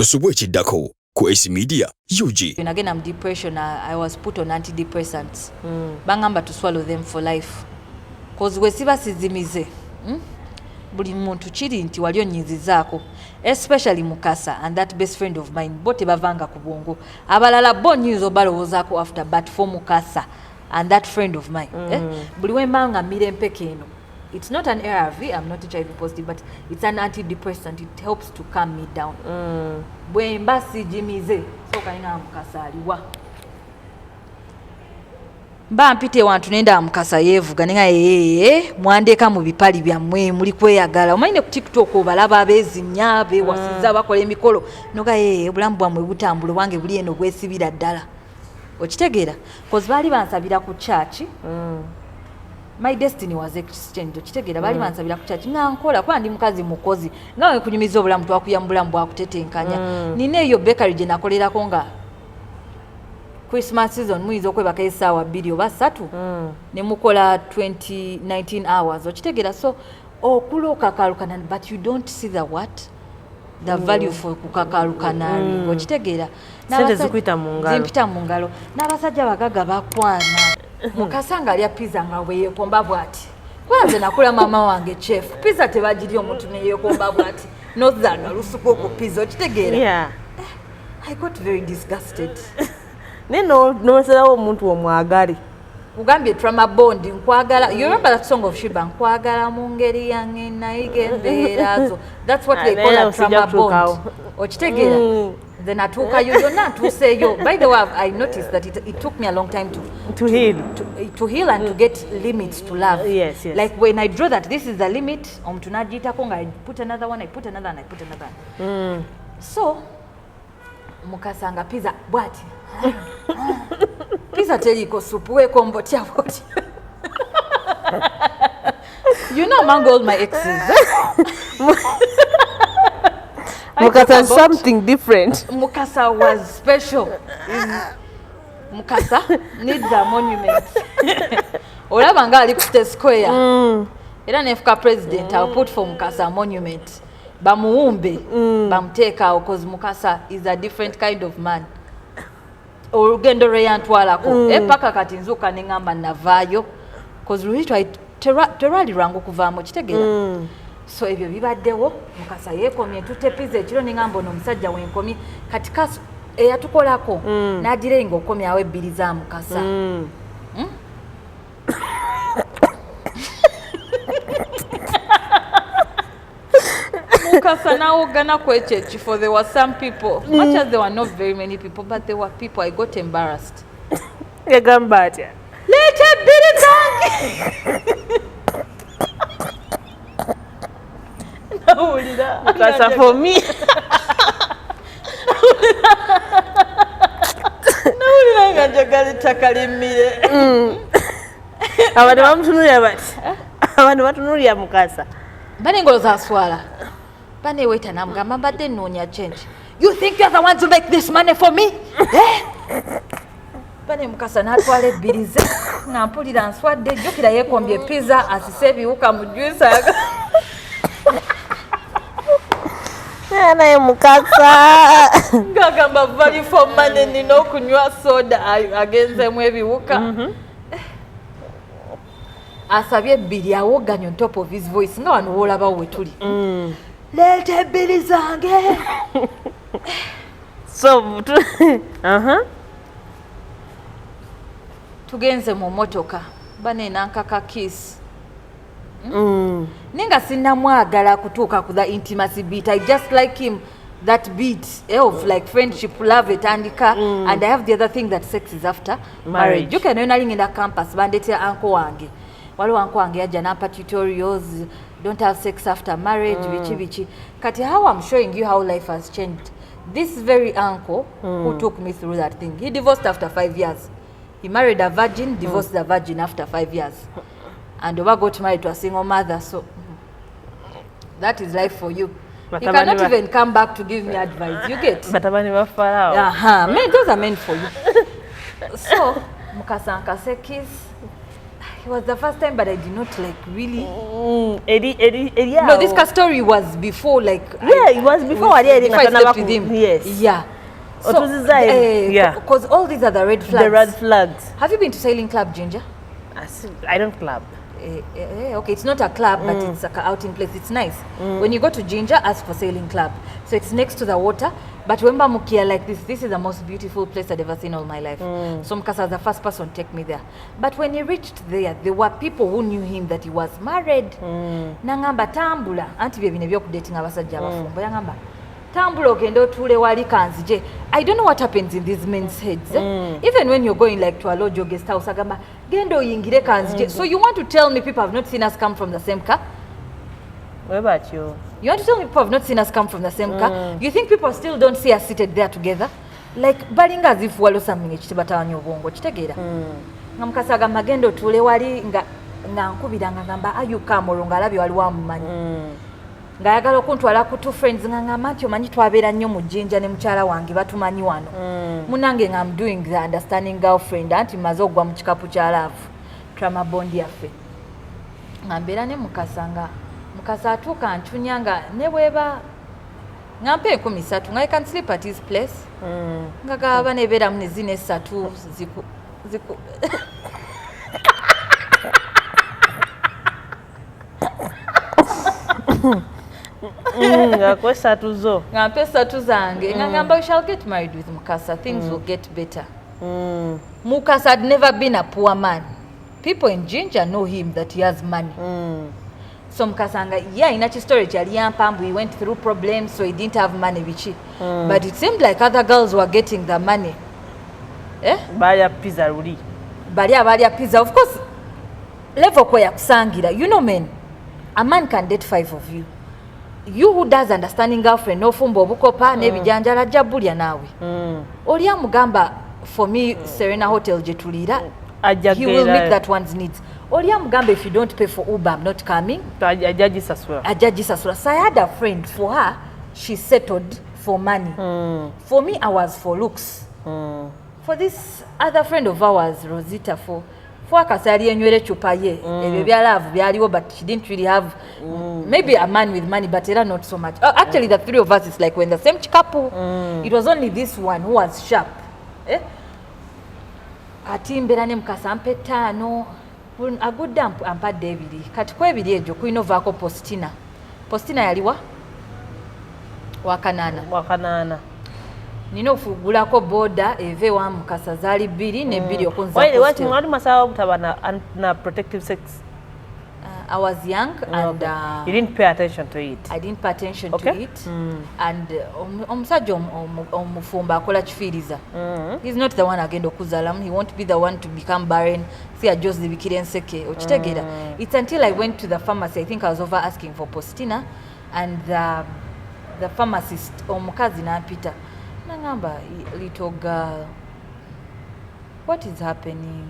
Tosubwe chiddako ku AC Media UG. And again, I'm depression. I was put on antidepressants. Bangamba to swallow them for life. Cause we siba sizimize. Buli muntu chiri nti wali onyizizaako. Especially Mukasa and that best friend of mine. Bote bavanga ku bwongo. Abalala bo nyizo balowoozaako after, but for Mukasa and that friend of mine. Buli wembanga mire mpeke eno. It's not an ARV, I'm not HIV positive, but it's an antidepressant. It helps to calm me down. Bwemba sijimize, so kaninga Mukasa aliwa. Mba mpite wantu nenda Mukasa yevuga ninga mwandeka mu bipali byammwe muli kweyagala. Omanyi ku TikTok obalaba abezimya bewasiza bakola emikolo. Noga obulamu bwammwe butambula wange buli eno gwesibira ddala. Okitegeera? Cause bali bansabira ku church. My destiny was exchange. Okitegeera bali bansabira ku church nga nkola kwa ndi mukazi mukozi ngawe kunyumiza obulamu twakuyambulamu bwakutetenkanya. Nina eyo bakery gye nakolerako nga Christmas season muizo okwebaka essaawa 2 oba 3 ne mukola 19 hours. Okitegeera, so okulokakalukana, but you don't see the what? The value for kukakalukana. Okitegeera, sente zikuita mu ngalo. N'abasajja bagaga bakwana. Mukasa nga alya pizza nga weyekomba bwati. Kwanze nakula mama wange chef. Pizza tebagiri omuntu neyekomba bwati. Not that lusuko ku pizza. Okitegeera? Yeah. I got very disgusted. Neno noserawo omuntu omwagale. Ugambye trauma bond nkwagala. You remember that song of Shiba? Nkwagala mu ngeri yange naige mbeerazo. That's what they call a trauma bond. Okitegeera? Then atuka you don't know to say yo. By the way, I noticed that it took me a long time to heal. To heal and to get limits to love. Yes. Like when I draw that this is the limit, tunajita konga, I put another one, I put another, and I put another one. So Mukasanga pizza bwati. Pizza teliko supu we kombo tia bwati. You know among all my exes. Mukasa is something different. Mukasa was special. Mukasa needs a monument. Olaba nga ali ku square. Era nefuka president, I'll put for Mukasa a monument. Bamuumbe, bamteeka because Mukasa is a different kind of man. Olugendo lwe yantwalako. Epaka kati nzuka ne ngamba navaayo. Because lwitwa terali lwangu kuvaamu, kitegeera. So ebyo bibaddewo. Mukasa yeekomye tutepiza ekiro ningamba ono omusajja wenkomye katika eyatukolako n'agirenga okomyawo ebbiri za Mukasa. Mukasa naogana kwekyo ekifo. There were some people, much as there were not very many people, but there were people. I got embarrassed. Yagamba atya? Leeta ebbiri zange. Mukasa for me. Nawulira nga njagala ettaka limmire. Abantu bamutunuulira bati. Abantu batunuulira Mukasa. Bane ngoloza aswala. Bane waita namugamba mbadde nnoonya change. You think you're the ones who make this money for me? Bane Mukasa n'atwala ebbiri ze. Nga mpulira nswadde jjukira yeekombye pizza asise ebiwuka mu juice. Naye Mukasa ngagamba value for money nina okunywa soda agenzemu ebiwuka. Asabye ebbiri awoganya on top of his voice nga wano woolabawo we tuli. Leeta ebbiri zange. So tugenze mu motoka bane nankaka kiss. Ninga sinnamwagala kutuuka ku the intimacy beat. I just like him that beat of like friendship, love etandika. And I have the other thing that sex is after marriage. You can know in the campus bandetera uncle wange. Waliwo uncle wange yajja nampa tutorials, don't have sex after marriage, bichi. Kati how I'm showing you how life has changed. This very uncle who took me through that thing, he divorced after 5 years. He married a virgin, divorced a virgin after 5 years. And Oba got married to a single mother, so that is life for you. He cannot even come back to give me advice. You get? Batabani bafarao. Man, those are meant for you. So, Mukasa nkase kiss. it was the first time, but I did not like really. Yeah. No, this story was before, like. Yeah, it was before I slept with him. Yes. Yeah. So, yeah. Because all these are the red flags. The red flags. Have you been to sailing club, Ginger? I don't club. Okay, it's not a club, but it's like an outing place. It's nice. When you go to Ginger, ask for sailing club. So it's next to the water. But remember, Mukia, like this is the most beautiful place I've ever seen all my life. So Mukasa was the first person to take me there. But when he reached there were people who knew him that he was married. Nangamba tambula, anti bye bine byokudating abasajja abafumbo. Yangamba tambula ogende otule wali kanzije. I don't know what happens in these men's heads. Even when you're going like to a lodge or guest house, agamba gendo oyingire kanzije. So you want to tell me people have not seen us come from the same car? What about you? You want to tell me people have not seen us come from the same car? You think people still don't see us seated there together? Like balinga as if walo something ekitibatawanyo obwongo kitegeera. Nga Mukasa agamba genda otule wali nga nkubira nga ngamba ayuka mulunga alabye waliwo amumanyi. Ngayagala okuntwala ku two friends nga ngamba nti omanyi twabeera nnyo mu Jinja ne mukyala wange batumanyi wano. Munange nga I'm doing the understanding girlfriend anti maze ogwa mu kikapu kya love. Trauma bond yaffe. Nga mbeera ne Mukasa nga Mukasa atuuka nchunya nga ne bweba nga mpe 13 nga I can sleep at his place. Nga gaba nebeera mu nezine 3 ziku nga kwe 3 zo. Nga mpe 3 zange. Nga ngamba we shall get married with Mukasa. Things will get better. Mukasa had never been a poor man. People in Jinja know him that he has money. So Mukasanga, yeah, in that story, we went through problems, so he didn't have money, bichi. But it seemed like other girls were getting the money. Eh? Balia pizza ruli. Balia pizza. Of course, level kwa ya kusangira. You know, men, a man can date 5 of you. You who does understanding girlfriend, no fumbo bukopa, nebi janjala jabulia nawe. Olia mugamba, for me, Serena Hotel jetulira. He will meet that one's needs. Olia Mugambe, if you don't pay for Uber, I'm not coming. Ajaji Sasura. So I had a friend, for her, she settled for money. For me, I was for looks. For this other friend of ours, Rosita, for Kasari and Yure Chupaye, but she didn't really have maybe a man with money, but not so much. Actually, the 3 of us is like when the same couple, it was only this one who was sharp. Ati mbera ne Mukasa ampe 5 agudde ampadde 2 kati ku 2 ejo kuino vaako postina yaliwa wakanana nina ofugulako boda eve wa Mukasa zaali 2 ne 2 okunza wait mwali masawa butaba na protective sex. I was young and you didn't pay attention to it. I didn't pay attention to it. And omusajja omufumba akola kifiiriza. He's not the one agenda okuzalamu. He won't be the one to become barren. See a just the nseke okitegeera. It's until I went to the pharmacy. I think I was over asking for postina, and the pharmacist omukazi nampita nangamba, little girl, what is happening?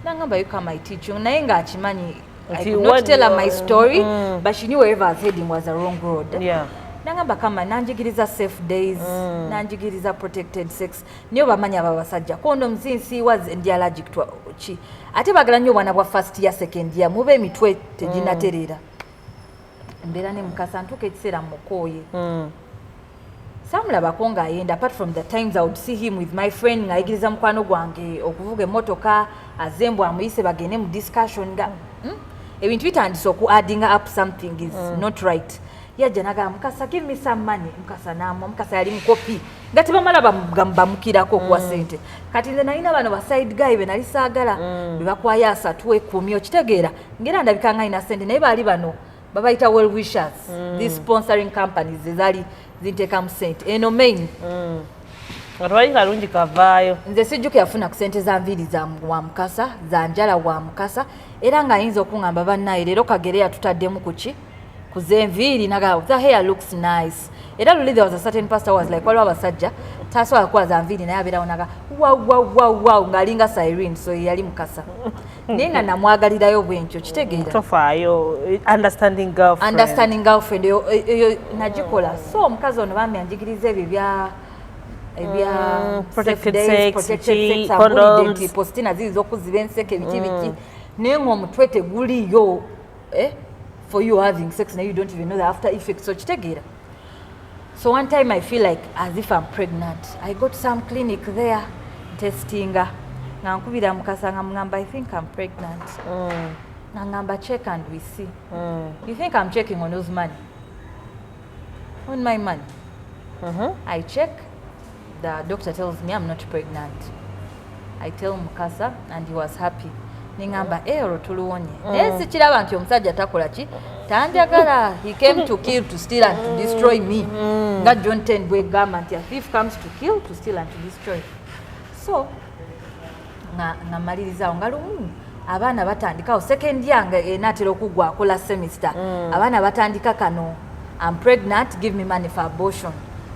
Nangamba, you come I teach you. Naye nga akimanyi I could not tell her my story, but she knew wherever I was heading was a wrong road. Yeah. Nangamba kama nanjigiriza safe days, nanjigiriza protected sex. Niyo bamanya babasajja. Condoms since was allergic to chi. Ate bagala nnyo bwana bwa first year second year mube emitwe teginaterera. Mbera ne Mukasa ntuka ekiseera mukoye. Samulabako ng'ayenda. Apart from the times I would see him with my friend ng'ayigiriza mukwano gwange okuvuga emmotoka azembwa amuyise bagende mu discussion nga ebintu bitandise oku adding up something is not right. Yajja nagamba Mukasa, give me some money. Mukasa namwa. Mukasa yali mukopi nga tebamala bamukirako okuwa sente. Kati nze nalina bano baside guy be nali saagala be bakwaya 3 10 okitegeera ngera ndabika nga ina sente naye baali bano babayita well wishers. These sponsoring companies ezaali zinteekamu sente eno main atwali kalungi kavaayo. Nze sijjuka yafuna ku sente za nviiri za wa Mukasa za njala wa Mukasa era ng'ayinza okuŋŋamba bannaye leero kagere yatutaddemu kuki kuzenviiri naga the hair looks nice. Era luli there was a certain pastor was like waliwo abasajja tasobola kukola za nviiri naye abeerawo naga wow ng'alinga Cyrene, so yali Mukasa naye nga namwagalirayo bwenkyo kitegeera tofaayo understanding girlfriend eyo nagikola. So omukazi ono bambi anjigiriza ebyo ebya protected sex, condoms, postina ziri z'okuziba enseke biki naye ng'omutwe teguliyo for you having sex now you don't even know the after effects so kitegeera. So one time I feel like as if I'm pregnant. I got some clinic there testinga. Nga nkubira Mukasa nga mugamba I think I'm pregnant. Nga ngamba check and we see. You think I'm checking on whose money? On my money. I check. The doctor tells me I'm not pregnant. I tell Mukasa and he was happy. Ningamba ero tuluwonye. Nesi kiraba nti omusajja takola ki? Tanjagala. He came to kill, to steal and to destroy me. Nga John 10 bwe gamba nti a thief comes to kill, to steal and to destroy. So nga maliriza nga lumu abaana batandikawo second year enatera okugwako la semester. Abaana batandika kano I'm pregnant, give me money for abortion.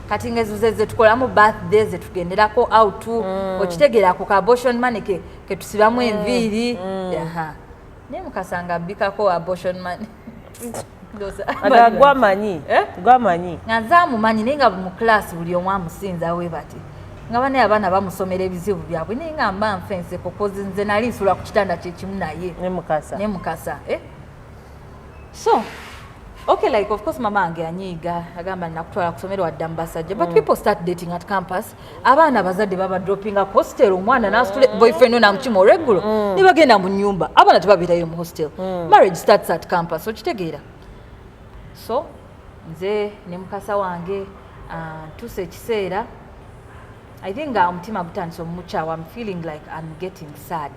Kati ngezo ze tukolamu birthdays tugenderako out to okitegeera ku abortion money ke tusibamu enviiri. Ne Mukasanga bikako abortion money. Aga gwamanyi Ngazamu manyi ninga mu class buli omu amusinza we bati. Nga bane abaana bamusomera ebizibu byabwe ninga mba mfense kokozi nze nali nsula ku kitanda kye kimu naye. Ne Mukasa. So okay, like of course mama ange anyiga agamba nakutwala kusomera wa Dambasajja but people start dating at campus. Abaana bazadde baba dropping up hostel omwana na student boyfriend na mchimo regular ni bagenda mu nyumba abaana tebabirayo mu hostel. Marriage starts at campus so kitegeera. So nze ne Mukasa wange tuse ekiseera I think omutima gutandise omukyawa. I'm feeling like I'm getting sad.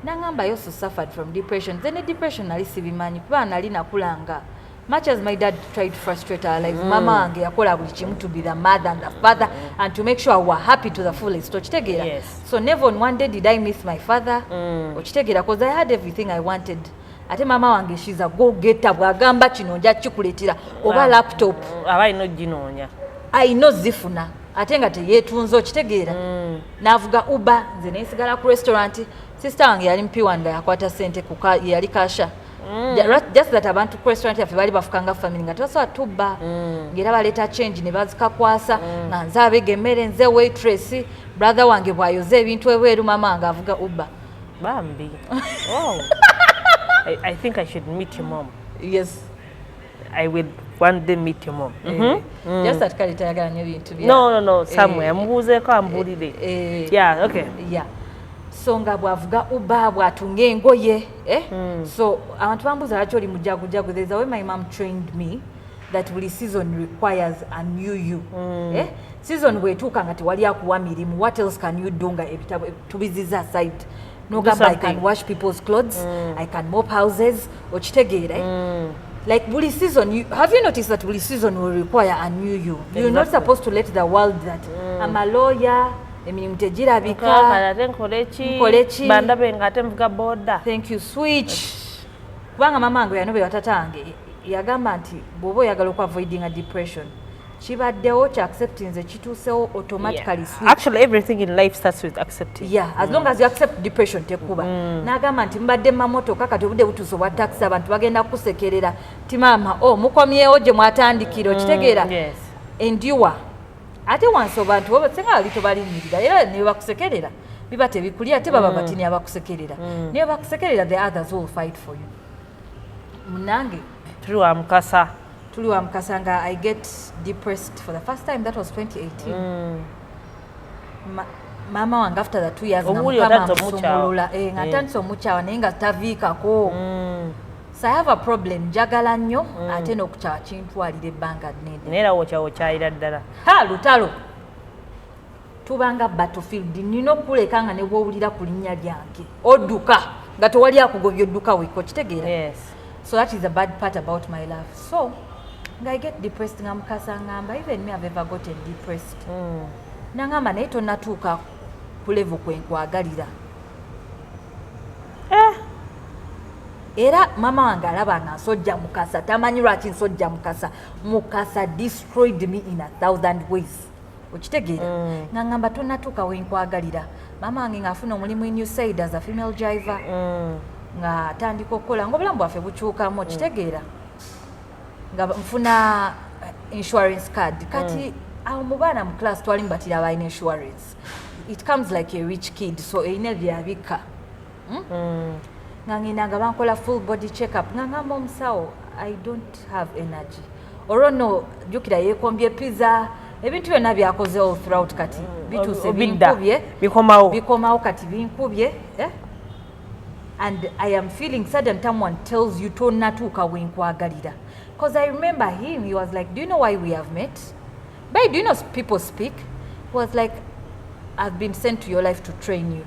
Nangamba also suffered from depression. Then depression nali sibimanyi kuba nali nakulanga. Much as my dad tried to frustrate our lives, mama ange yakola buli kimu to be the mother and the father and to make sure we're happy to the fullest. Okitegeera. Yes. So never on one day did I miss my father. Okitegeera because I had everything I wanted. Ate mama wange she's a go-getter bwagamba kino nja kikuletera oba laptop. Abayi no ginoonya. Ayino zifuna. Ate nga teyeetunza okitegeera. Navuga Uber nze nesigala ku restaurant. Sister wange yali mpiwa nga yakwata sente yali kasha. Just that abantu ku restaurant yafe bali bafukanga family nga tosobola tubba. Ngera baleeta change ne bazikakwasa nga nze abega emmere nze waitress brother wange bwayoza ebintu ebweru mama nga avuga Uber. Bambi. Oh. I think I should meet your mom. Yes. I will one day meet your mom. Just that kali tayagala nyo bintu bya. No, somewhere. Mbuzeeko ambulire. Yeah, okay. Yeah. So nga bwavuga Uber bwatunga engoye. So abantu bambuza lwaki oli mujagujagu. There's a way my mom trained me that every season requires a new you. Season bwetuuka nga tewali akuwa mirimu. What else can you do nga ebitabo tubiziza aside? No gamba I can wash people's clothes. I can mop houses. Okitegeera. Like bully season, have you noticed that bully season will require a new you? You're not supposed to let the world that I'm a lawyer. Emirimu tegirabika. Nkolechi. Bandabe ngate mvuga boda. Thank you. Switch. Kubanga mama wange yanobe watatange yagamba nti bwoba oyagala okavoiding a depression. Kibaddewo kya accepting nze kituusewo automatically switch. Actually everything in life starts with accepting. Yeah, as long as you accept depression tekuba. Nagamba nti mbadde mamotoka kati obudde butuuso bwa taxi abantu bagenda kusekerera. Ti mama mukomyewo gye mwatandikira okitegeera. Yes. Endure. Ate wansi abantu bo senga bali tobalimirira era ne bakusekerera. Biba tebikuli ate baba batini abakusekerera. Ne bakusekerera the others will fight for you. Munange Tuli wa Mukasa nga I get depressed for the first time. That was 2018. Mama wange after the 2 years nga atandise omukyawa naye nga taviikako. So I have a problem njagala nnyo ate n'okukyawa kintwalira ebbanga nnene. Neera wokyayira ddala. Lutalo tubanga battlefield nina okuleka nga ne bwowulira ku linnya lyange odduka nga tewali akugobya odduka weeko okitegeera. Yes. So that is the bad part about my life. So I get depressed nga Mukasa ngamba even me have ever gotten depressed. Nangamba naye tonnatuuka ku level kwenkwagalira. Era mama wange alaba nga nsojja Mukasa tamanyi lwaki nsojja Mukasa. Mukasa destroyed me in 1,000 ways. Okitegeera. Ngamba tonnatuuka wenkwagalira. Mama wange ng'afuna omulimu in New Side as a female driver. Nga atandika okukola ng'obulamu bwaffe bukyukamu okitegeera. Nga nfuna insurance card. Kati awo mu baana mu class twali mbatira abalina insurance. It comes like a rich kid so erina byabika. nga ngenda bankola full body check up nga ngamba omusawo I don't have energy olwo no jukira yekombye pizza ebintu byonna byakoze all throughout kati bituse binkubye bikomawo kati binkubye and I am feeling sudden someone tells you tonatuuka wenkwagalira because I remember him, he was like, do you know why we have met? But do you know people speak? He was like, I've been sent to your life to train you.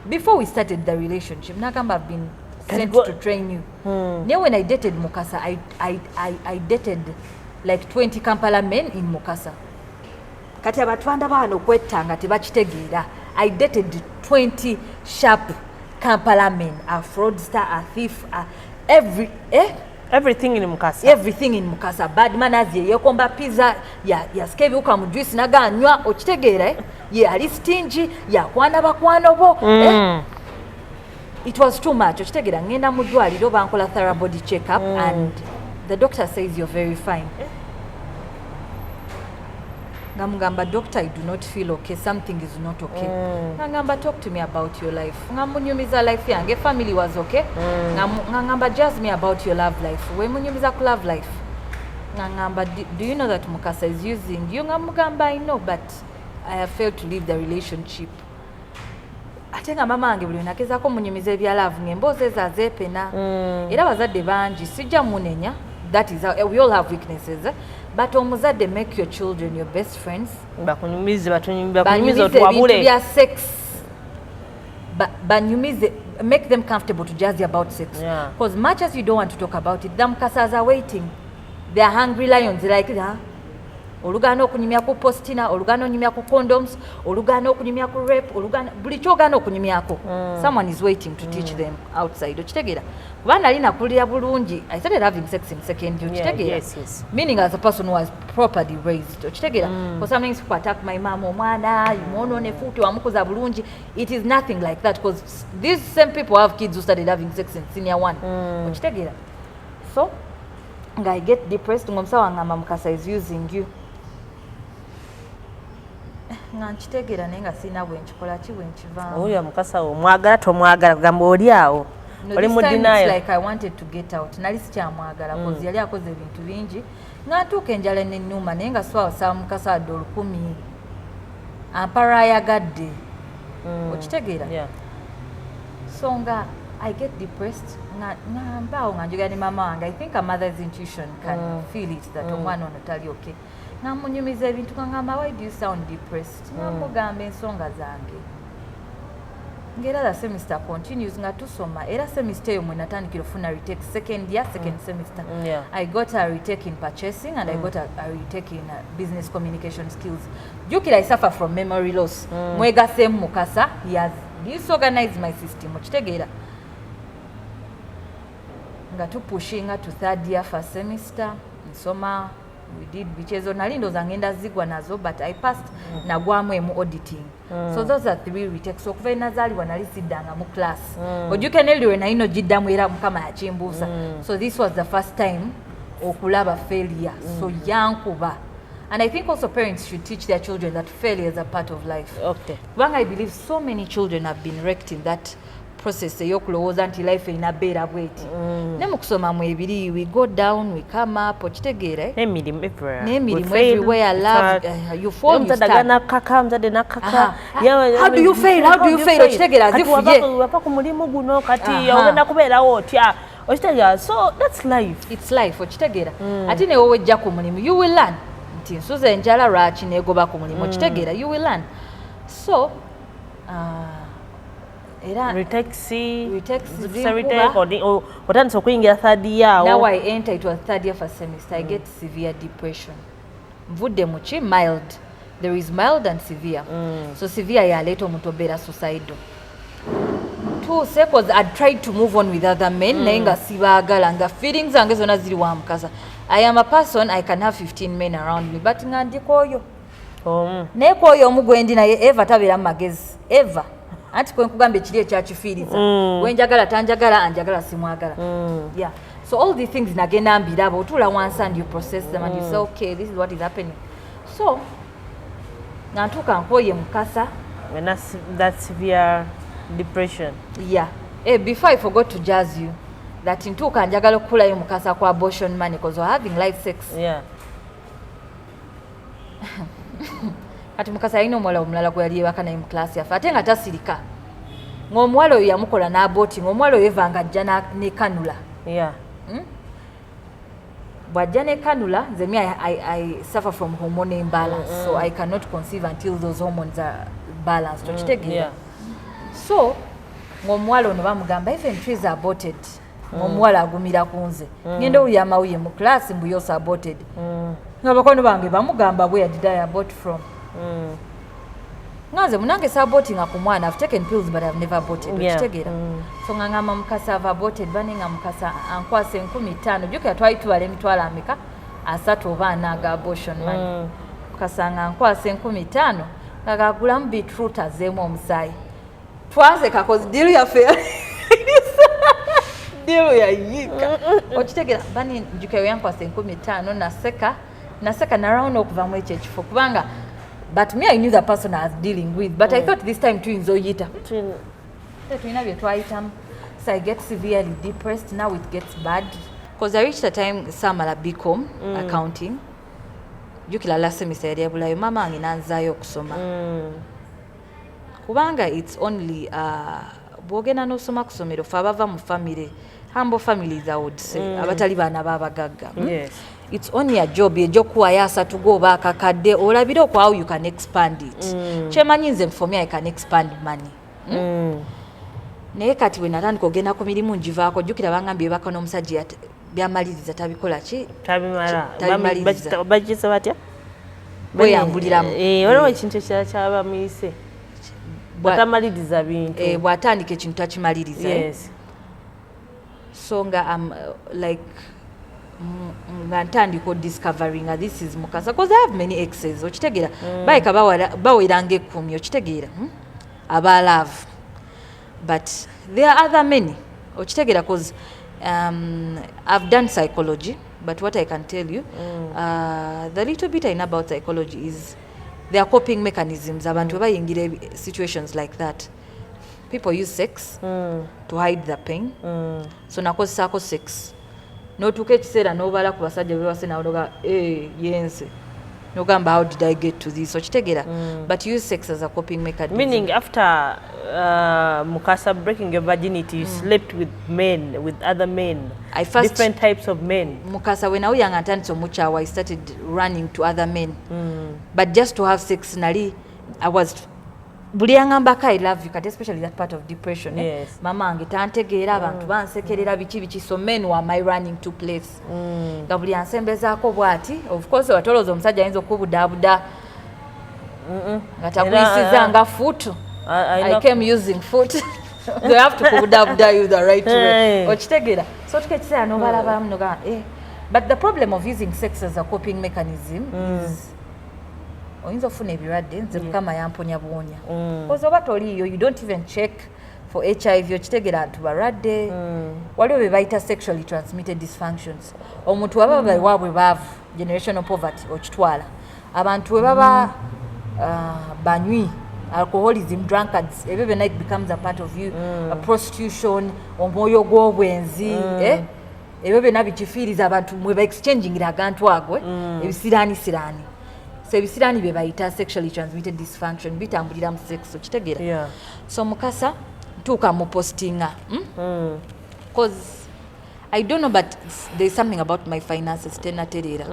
Before we started the relationship, I've been sent to train you. Now when I dated Mukasa, I dated like 20 Kampala men in Mukasa. I dated 20 sharp Kampala men, a fraudster, a thief, everything in Mukasa. Everything in Mukasa. Bad manners, yekomba pizza, ya skebi ukamu juice naganywa, ochitegere, ali stingy, kwana bakwanobo. It was too much. Ochitegera ngenda mudwaliro bankola thorough body check up and the doctor says you're very fine. Ngamugamba, doctor, I do not feel okay. Something is not okay. Ngamba, talk to me about your life. Ngamunyumiza life yange, family was okay. Ngamba, just me about your love life. We munyumiza ku love life. Ngamba, do you know that Mukasa is using you? Ngamugamba, I know, but I have failed to leave the relationship. Atenga mama ange buli nakezako munyumiza ebya love ngemboze za zepena. Era bazadde bangi sijja munenya. That is how we all have weaknesses. But omuzadde, make your children your best friends. Bakunyumize otwabule. Banyumize sex. Banyumize, make them comfortable to jazz about sex. Because much as you don't want to talk about it, the Mukasas are waiting. They are hungry lions. Like, olugano okunyumya ku postina, olugano okunyumya ku condoms, olugano okunyumya ku rape, olugano buli kyogano okunyumya ko. Someone is waiting to teach them outside. Okitegera. Kubanga alina kulira bulungi. I started having sex in second year. Okitegera. Yes. Meaning as a person who was properly raised. Okitegera. Because sometimes people attack my mom, omwana, yumonone futi wamukuza bulungi. It is nothing like that because these same people have kids who started having sex in senior one. Okitegera. So, I get depressed. Ngomsawa ngamba Mukasa is using you. Nganchitegera nenga sina bwenchikola ki bwenchivanga. Oyo Mukasa omwagala tomwagala gamba oli awo. Oli mu denial. It's like I wanted to get out. Nali sikyamwagala because yali akoze ebintu bingi. Ngatuuka enjala n'ennuma naye nga swa saa Mukasa adde 10,000. Ampara ayagadde. Okitegeera? Yeah. So nga I get depressed. Ngambaawo nga njogera ne mama wange. I think a mother's intuition can feel it that omwana ono tali okay. Namunyumiza ebintu ngamba, why do you sound depressed? Namugamba ensonga zange. Ngera the semester continues nga tusoma. Era semester eyo mwe natandikira ofuna retake second year, second semester. I got a retake in purchasing and I got a retake in business communication skills. Jukira I suffer from memory loss. Mwegase Mukasa, he has disorganized my system. Okitegeera. Nga tupushinga to third year first semester. Nsoma. We did bichezo nalindo zangenda zigwa nazo but I passed nagwamu emu auditing. So those are 3 retakes. So kuva nazali wanalisidanga mu class. Ojukeneliwe na ino jiddamu era mukama yachimbuza. So this was the first time okulaba failure. So yankuba. And I think also parents should teach their children that failure is a part of life. Okay. Bwange, I believe so many children have been wrecked in that process eyokulowooza nti life erina beera bweti. Ne mu kusoma mu ebiri, we go down, we come up, okitegeera. N'emirimu everywhere. N'emirimu everywhere, love, you fall, you start. Muzadde nakaka. How do you fail? How do you fail? Okitegeera as if wapa ku mulimu guno kati ogenda kubeerawo otya. Okitegeera, so that's life. It's life, okitegeera. Ate ne wowe ojja ku mulimu, you will learn. Nti nsuza enjala lwaki neegoba ku mulimu, okitegeera, you will learn. So, era retake otandise okuyingira third year. Now I enter, it was third year first semester. I get severe depression. Mvudde muki mild. There is mild and severe. So severe yaleeta omuntu obeera suicidal. Tuuse because I tried to move on with other men naye nga sibaagala nga feelings zange zonna ziri wa Mukasa. I am a person, I can have 15 men around me but nga ndikooyo. Naye kwoyo omu gwe ndi naye eva tabeera mu magezi. Eva. Anti kwe nkugamba ekiri ekyakifiiriza. Wenjagala tanjagala anjagala simwagala. Yeah. So all these things nagenda mbiraba otula once and you process them and you say okay, this is what is happening. So nantuuka nkooye Mukasa When that's severe depression. Yeah. Before I forgot to jazz you, that ntuuka njagala okukulayo Mukasa kwa abortion money because we're having live sex. Yeah. Ati Mukasa alina omuwala omulala gwe yali ewaka naye mu class yaffe ate nga tasirika. Ng'omuwala oyo yamukola n'aborting, omuwala oyo evanga ajja ne kanula. Yeah. Bw'ajja ne kanula, nze me I suffer from hormone imbalance, so I cannot conceive until those hormones are balanced. Okitegeera? So, ng'omuwala ono bamugamba even trees are aborted. Ng'omuwala agumira ku nze. Ngenda owulira amawuye mu class mbu yose aborted. Nga bakono bange bamugamba where did I abort from? Nganze munange sabotinga ku mwana, I've taken pills but I've never aborted. Okitegeera? So ngangamba Mukasa have aborted baninga Mukasa ankwase 15. Jukira twali tubala emitwalo ameka asatu oba anaga abortion money. Mukasa ankwase 15 ngagagulamu beetroot azeemu omusaayi. Twaseka cause deal yaffe deal yayika. Okitegeera bani jukira yankwase 15 naseka narawundi okuvamu ekyo ekifo kubanga but me I knew the person I was dealing with but I thought this time too nzoyita tulina bye twayitamu. So I get severely depressed. Now it gets bad because I reached a time samala BCom accounting jukira last semester yali yabulayo mama wange nanzaayo okusoma kubanga it's only bwogenda n'osoma ku ssomero fe abava mu family humble families I would say abatali baana babagagga. Yes. It's only a job ejokuwayo asatu goba akakadde olabire okwo how you can expand it. Kyemanyi nze for me I can expand money. Naye kati bwe natandika ogenda ku mirimu njivaako jjukira bangambye baka n'omusajja byamaliriza tabikola ki? Tabimala. Tabimaliriza. Bajjisa batya? Bweyambuliramu. Waliwo ekintu ekirala kyabamuyise. Bwatamaliriza bintu. Bw'atandika ekintu takimaliriza. Yes. So nga like ngantandika discovering this is Mukasa because I have many exes okitegeera bayika baweranga 10 okitegeera aba love but there are other many okitegeera because I've done psychology but what I can tell you the little bit I know about psychology is there are coping mechanisms abantu bayingira situations like that. People use sex to hide the pain. So nakozesako sex notuuka ekiseera n'obala ku basajja bewase nawoga yense nogamba how did I get to this okitegeera but use sex as a coping mechanism. Meaning after Mukasa breaking your virginity you slept with men, with other men, different types of men. Mukasa when awuyanga ntandise omukyawa I started running to other men but just to have sex nali I was buli yangambako I love you kati especially that part of depression. Yes. Mama wange tantegeera abantu bansekerera biki so men were my running to place nga buli ansembezaako bwati of course watoloza omusajja ayinza okubudaabuda nga takuyisiza nga foot. I came using foot they have to kubudaabuda you the right way okitegeera so tukekiseera nobalabalamu noga but the problem of using sex as a coping mechanism is oyinza ofuna ebirwadde nze mukama yamponya buwonya because oba toliiyo you don't even check for HIV okitegeera nti balwadde waliwo be bayita sexually transmitted dysfunctions omuntu waba bawaabwe baavu generational poverty okitwala abantu we baba banywi alcoholism drunkards ebyo byonna it becomes a part of you prostitution omwoyo gw'obwenzi ebyo byonna bikifiiriza abantu mwe ba exchanging agantu agwe ebisiraani so ebisiraani bye bayita sexually transmitted dysfunction bitambulira mu sex okitegeera so Mukasa ntuuka mu postinga because I don't know but there's something about my finances tenaterera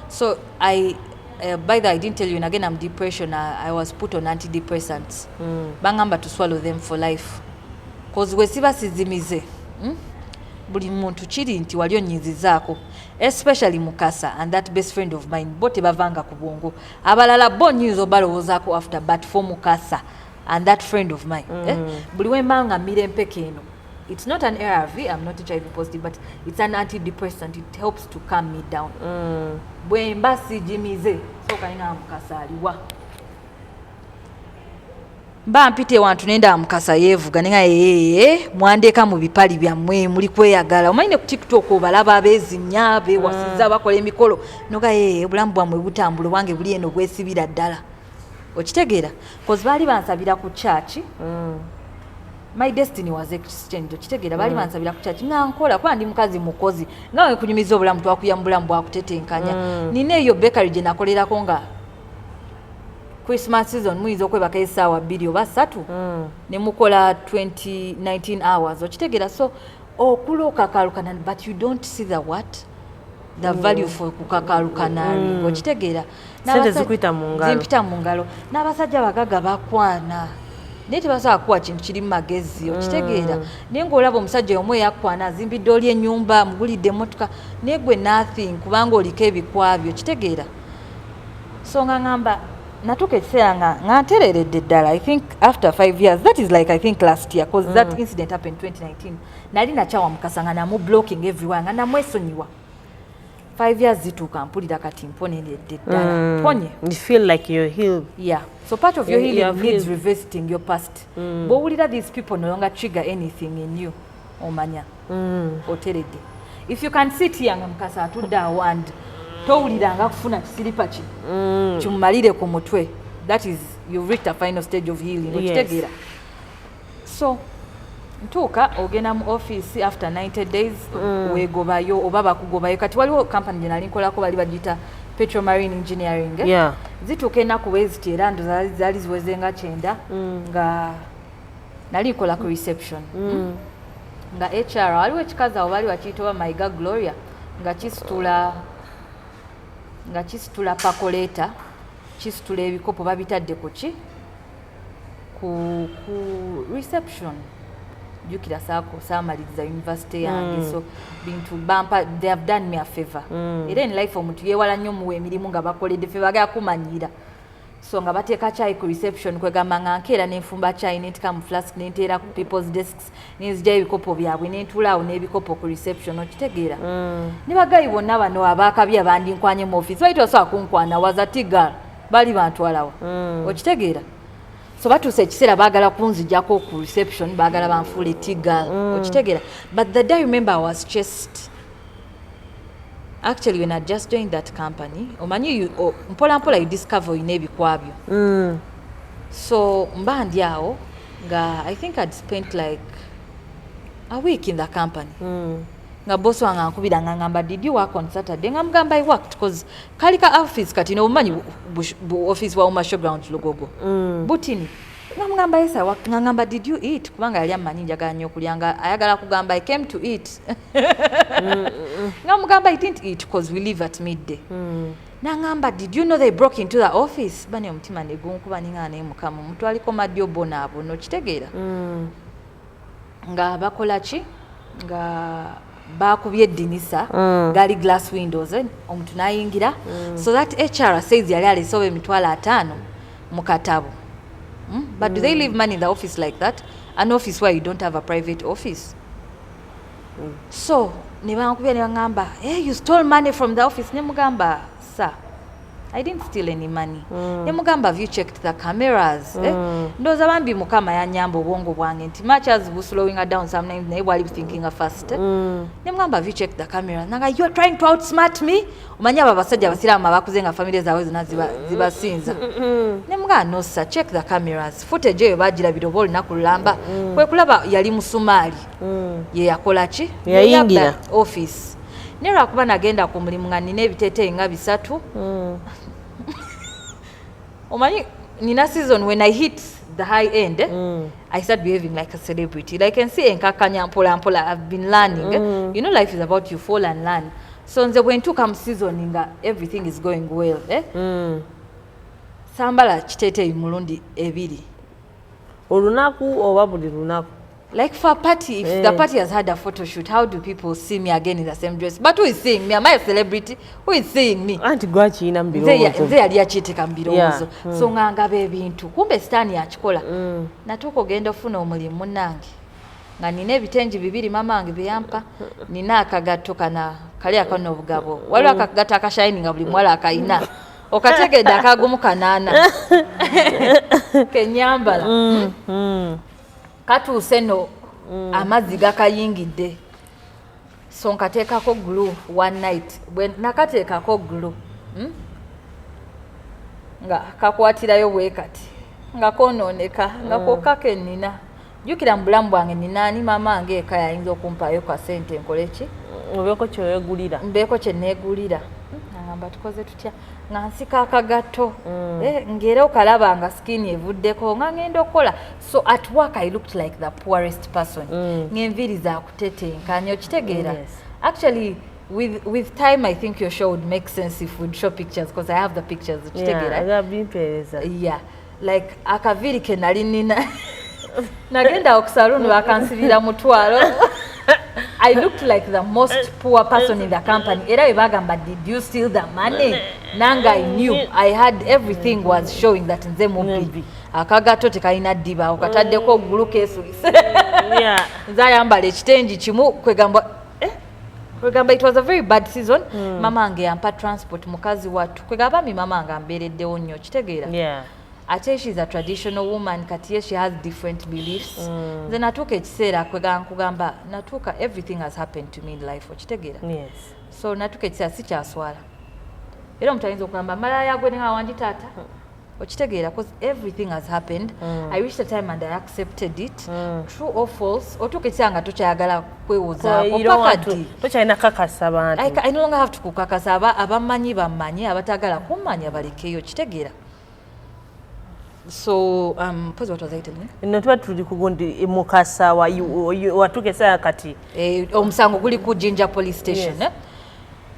so I by the I didn't tell you and again I'm depression I was put on antidepressants bangamba to swallow them for life because we siba sizimize buli muntu kiri nti wali onyizizaako especially Mukasa and that best friend of mine bote bavanga ku bwongo abalala bo nyinza obalowoozaako after but for Mukasa and that friend of mine buli wembanga mmira empeke eno it's not an ARV I'm not HIV positive but it's an antidepressant it helps to calm me down bwe mba sijimize soka nina Mukasa aliwa mba mpite wantu nenda Mukasa yevuga nenga mwandeka mu bipali byammwe muli kweyagala omanyi ne ku TikTok obalaba abezinnya bewasiza bakola emikolo noga obulamu bwammwe butambula wange buli eno bwesibira ddala okitegeera cause baali bansabira ku church my destiny was exchange okitegeera baali bansabira ku church nga nkola kwa ndi mukazi mukozi nga kunyumiza obulamu twakuyambula mbwa kutetenkanya nina eyo bakery gye nakolerako nga Christmas season muyinza okwebaka essaawa 2 oba 3 ne mukola 19 hours okitegeera so okulokakalukana but you don't see the what the value for kukakalukana okitegeera zimpita mu ngalo n'abasajja bagaga bakwana naye tebasobola kuwa kintu kiri mu magezi okitegeera naye ng'olaba omusajja omu eyakwana azimbidde oli ennyumba mugulidde emmotoka naye gwe nothing kubanga oliko ebikwabyo okitegeera so nga ngamba natuka ekiseera nga ntereredde ddala I think after 5 years that is like I think last year because that incident happened 2019 nali nakyawa Mukasa nga namu blocking everywhere nga namwesonyiwa 5 years zituuka mpulira kati mponeredde ddala ponye you feel like you're healed yeah so part of your healing needs revisiting your past bw'owulira these people no longer trigger anything in you omanya oteredde if you can sit here nga Mukasa atudde awo and towuliranga kufuna kisiripa ki kimumalire ku mutwe that is you've reached a final stage of healing okitegeera so ntuuka ogenda mu office after 90 days wegobayo oba bakugobayo kati waliwo company gye nali nkolako bali bagita petromarine engineering zituuka ennaku bweziti era ndo zaali ziweze nga 9 nga nali nkola ku reception nga HR waliwo ekikazi awo bali bakiyita oba Maiga Gloria nga kisitula pakoleta kisitula ebikopo babitadde kuki ku reception jukira saako saamaliriza university yange so bintu bampa they have done me a favor era in life omuntu yewala nnyo muwe emirimu nga bakoledde fe bagala kumanyira so nga bateeka chai ku reception kwegamba nga nkeera nenfumba chai nentika mu flask nenteera ku people's desks nenzija ebikopo byabwe nentulaawo n'ebikopo ku reception okitegeera ne bagayi bonna bano abaakabi abandinkwanye mu office baita osobola kunkwana wazatigal bali bantwalawo okitegeera so batuuse ekiseera baagala kunzijjako ku reception baagala banfuule tigal okitegeera but the day I remember I was just actually when I just joined that company omanyi mpola mpola you discover oyina ebikwabyo so mba ndi awo nga I think I'd spent like a week in the company nga boss wange ankubira nga ngamba did you work on Saturday nga mugamba I worked because kalika office kati n'obumanyi office wa Uma Showground Lugogo butini nga mugamba yes I worked nga ngamba did you eat kubanga yali amanyi njagala nnyo okulya nga ayagala kugamba I came to eat nga mugamba I didn't eat because we leave at midday nangamba did you know they broke into the office bani omutima ne gunkuba ninga naye mukama mutwaliko madyo bonaabo n'okitegeera nga bakola ki nga bakubye eddinisa gali glass windows omuntu nayingira so that HR says yali alisoba emitwalo 5 mu katabo but do they leave money in the office like that an office where you don't have a private office so ne bankubye ne bangamba hey you stole money from the office ne mugamba sir I didn't steal any money ne mugamba have you checked the cameras ndoza bambi mukama yanyamba obwongo bwange nti much as we slowing down sometimes naye wali thinking first ne mugamba have you checked the camera nanga you are trying to outsmart me omanya abasajja abasiraamu abakuze nga family zaabwe zonna zibasinza ne mugamba no sir check the cameras footage eyo bagirabira oba olinaku lulamba kwe kulaba yali musumaali ye yakola ki yayingira office ne lwakuba nagenda ku mulimu nga nina ebiteeteeyi nga 3 omanyi nina season when I hit the high end I start behaving like a celebrity like can see enkakanya mpola mpola I've been learning you know life is about you fall and learn so nze bwe ntuuka mu season nga everything is going well sambala kiteeteeyi mulundi 2 olunaku oba buli lunaku like for a party, if the party has had a photo shoot, how do people see me again in the same dress? But who is seeing me? Am I a celebrity? Who is seeing me? Anti gwachi ina mbirozo. Nze yali achiteka mbirozo. So nganga ebintu. Kumbe stani yakikola. Natuko genda ofuna omulimu munange. Nga nina ebitengi 2 mamange byampa. Nina akagato kana kali akano obugabo. Waliwo akagato akashine nga buli mwala akayina. Okategedde akagumu 8. Kenyambala. Katuuse no amazzi gakayingidde so nkateekako glue one night bwe nakateekako glue nga kakwatirayo bwe kati nga konooneka nga kokake nina jukira mu bulamu bwange ninaani maama wange eka yayinza okumpaayo ka sente nkoleki obeeko kyeweegulira mbeeko kye neegulira ngamba tukoze tutya nga nsika akagatto ng'era okalaba nga skin evuddeko nga ngenda okukola so at work I looked like the poorest person ng'enviiri zaakutetenkanya okitegeera actually with time I think your show would make sense if we'd show pictures because I have the pictures yeah like akaviiri ke nali nina nagenda okusaluni bakansibira mutwalo I looked like the most poor person in the company. Era bagamba, did you steal the money? Nanga I knew. I had everything was showing that nze mubbi. Akagato tekaina diba okataddeko gulu kesulise. Yeah. Nzayambala ekitengi kimu kwegamba kwegamba it was a very bad season. Mama ange yampa transport mukazi watu. Kwegamba mi mama anga mbereddewo nnyo kitegeera. Yeah. Ate she's a traditional woman kati she has different beliefs then natuka ekiseera kugamba natuka everything has happened to me in life okitegeera so natuka ekiseera si kyaswala era omuntu ayinza okugamba malaya gwe nga wandi taata okitegeera because everything has happened I reached a time and I accepted it true or false otuka ekiseera nga tokyayagala kwewozaako pakati tokyalina kakasa abantu I no longer have to kukakasa abamanyi bamanyi abatagala kumanya balekeyo okitegeera. So pose what was I telling you? No tuba tuli kugondi Mukasa watuke saa kati omusango guli ku Jinja police station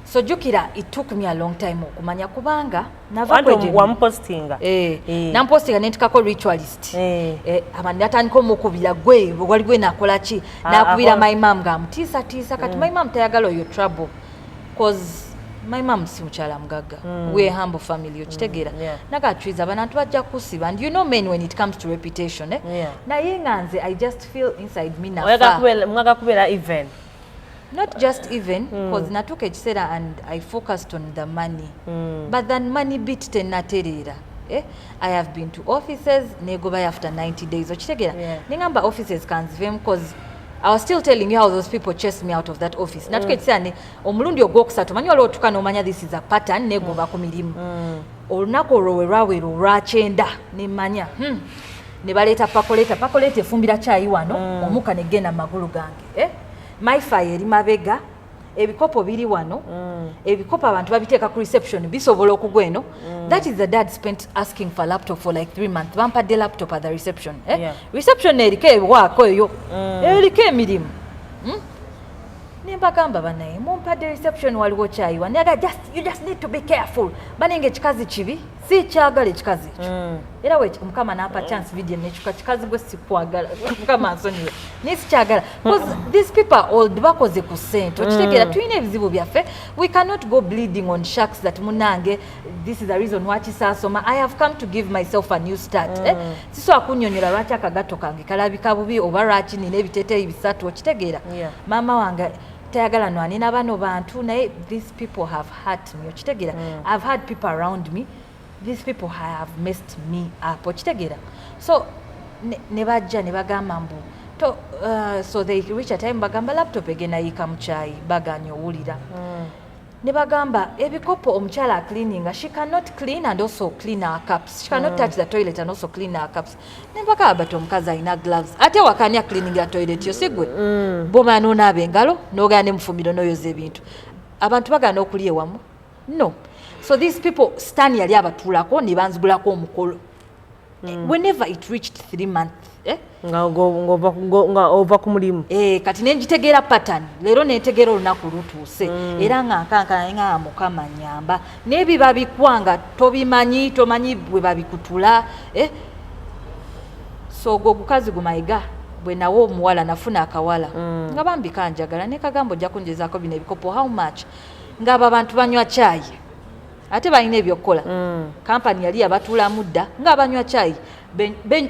so jukira it took me a long time okumanya kubanga nava kweje wampostinga nampostinga nentikako ritualist amani atandika mukubira gwe wali gwe nakola ki nakubira my mom ga mtisa kati my mom tayagala yo trouble cause my mom si muchala mgaga we humble family okitegeera nagatwiza abantu bajja kusiba and you know men when it comes to reputation na yenganze I just feel inside me na mwaga kubera even not just even because natuka ekiseera and I focused on the money but then money bit tenaterera I have been to offices negoba after 90 days okitegeera ningamba offices kanzivem because I was still telling you how those people chased me out of that office. Natuka ekiseera omulundi ogwokusatu manyi waliwo otuka n'omanya this is a pattern negoba ku mirimu olunaku olwo lwawera olwakyenda nemanya ne baleeta pakoleta efumbira kyayi wano omuka negenda magulu gange myfire eri mabega ebikopo biri wano ebikopo abantu babiteeka ku reception bisobola okugweno that is the dad spent asking for laptop for like 3 months bampadde laptop at the reception reception eriko ebiwaako eyo eriko emirimu nembagamba banaye mumpadde reception waliwo kyayiwa naga you just need to be careful banenge ekikazi kibi si kyagala ekikazi ekyo era we mukama napa chance video nekyuka kikazi gwe sikwagala mukama nsonyiwe nisi kyagala because these people are old bakoze ku sente okitegeera tuyina ebizibu byaffe we cannot go bleeding on sharks that munange this is the reason why kisasoma I have come to give myself a new start siso akunyonyola lwaki akagato kange kalabika bubi oba lwaki nina ebiteteeyi bisatu okitegeera mama wange tayagala nwanina bano bantu naye these people have hurt me okitegeera I've had people around me these people have messed me up okitegeera so ne bajja ne bagamba mbu so they reach a time bagamba laptop egenda yika mu kyayi baganya owulira ne bagamba ebikopo omukyala cleaning she cannot clean and also clean her cups she cannot touch the toilet and also clean her cups ne bagamba bato omukazi alina gloves ate wakanya cleaning ya toilet yosigwe boma n'onaaba engalo n'ogana ne mufumiro n'oyoza ebintu abantu bagana okuli ewamu no so these people stan yali abatuulako ne banzigulako omukolo whenever it reached 3 months nga ova ku mulimu kati nenjitegeera pattern leero netegeera olunaku lutuuse era nga nkanka mukama nyamba n'ebiba bikwanga tomanyi bwe babikutula so gwo gukazi gumayiga bwe nawo omuwala nafuna akawala nga bambi kanjagala ne kagambo ojja kunjezaako bino ebikopo how much ng'abo abantu banywa caayi ate balina ebyokukola kampani yali yabatuulamu dda ng'abanywa caayi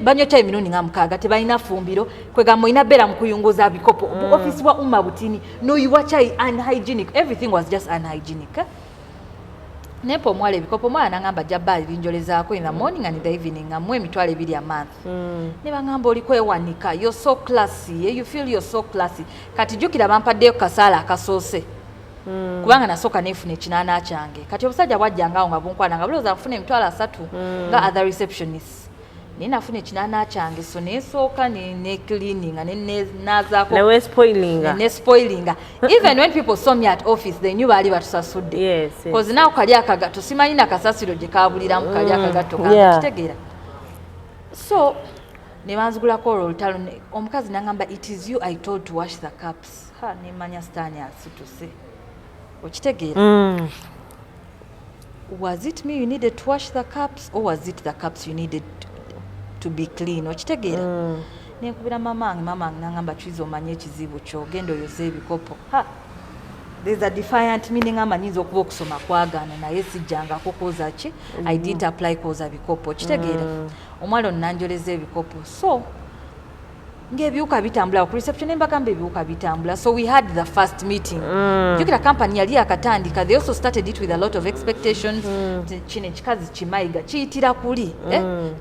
banywa caayi mirundi nga 6 tebalina fumbiro kwegamba olina beera mu kuyunguza bikopo ofisi wa umma butini n'oyiwa caayi unhygienic everything was just unhygienic nempa omuwala ebikopo omwana nangamba ajja bbaali binjolezaako in the morning and in the evening nga mu emitwalo 2 a month ne bangamba oli kwewanika you're so classy you feel you're so classy kati jjukira bampaddeyo kasaala akasoose kubanga nasooka neefuna ekinaana kyange kati obusajja bwajjangawo nga bunkwananga bulowooza nfuna emitwalo 3 nga other receptionists naye nafuna ekinaana kyange so nesooka necleaninga nespoilinga even when people saw me at office they knew baali batusasudde cause nawe kali akagatto simanyi nakasasiro gye kabuliramu kali akagatto kakitegeera so ne banzigulako olwo olutalo omukazi nangamba it is you I told to wash the cups nemanya sitaani asituse okitegeera was it me you needed to wash the cups or was it the cups you needed to be clean okitegeera nenkubira mamange nangamba kizo omanye ekizibu kyo genda oyoze ebikopo there's a defiant meaning amanyinza okuba okusoma kwagaana naye sijjanga kukoza ki I didn't apply koza bikopo okitegeera omwalo ono nanjoleza ebikopo so ng'ebiwuka bitambula ku reception embagamba ebiwuka bitambula so we had the first meeting jukira company yali yakatandika they also started it with a lot of expectations kino ekikazi kimayiga kiyitira kuli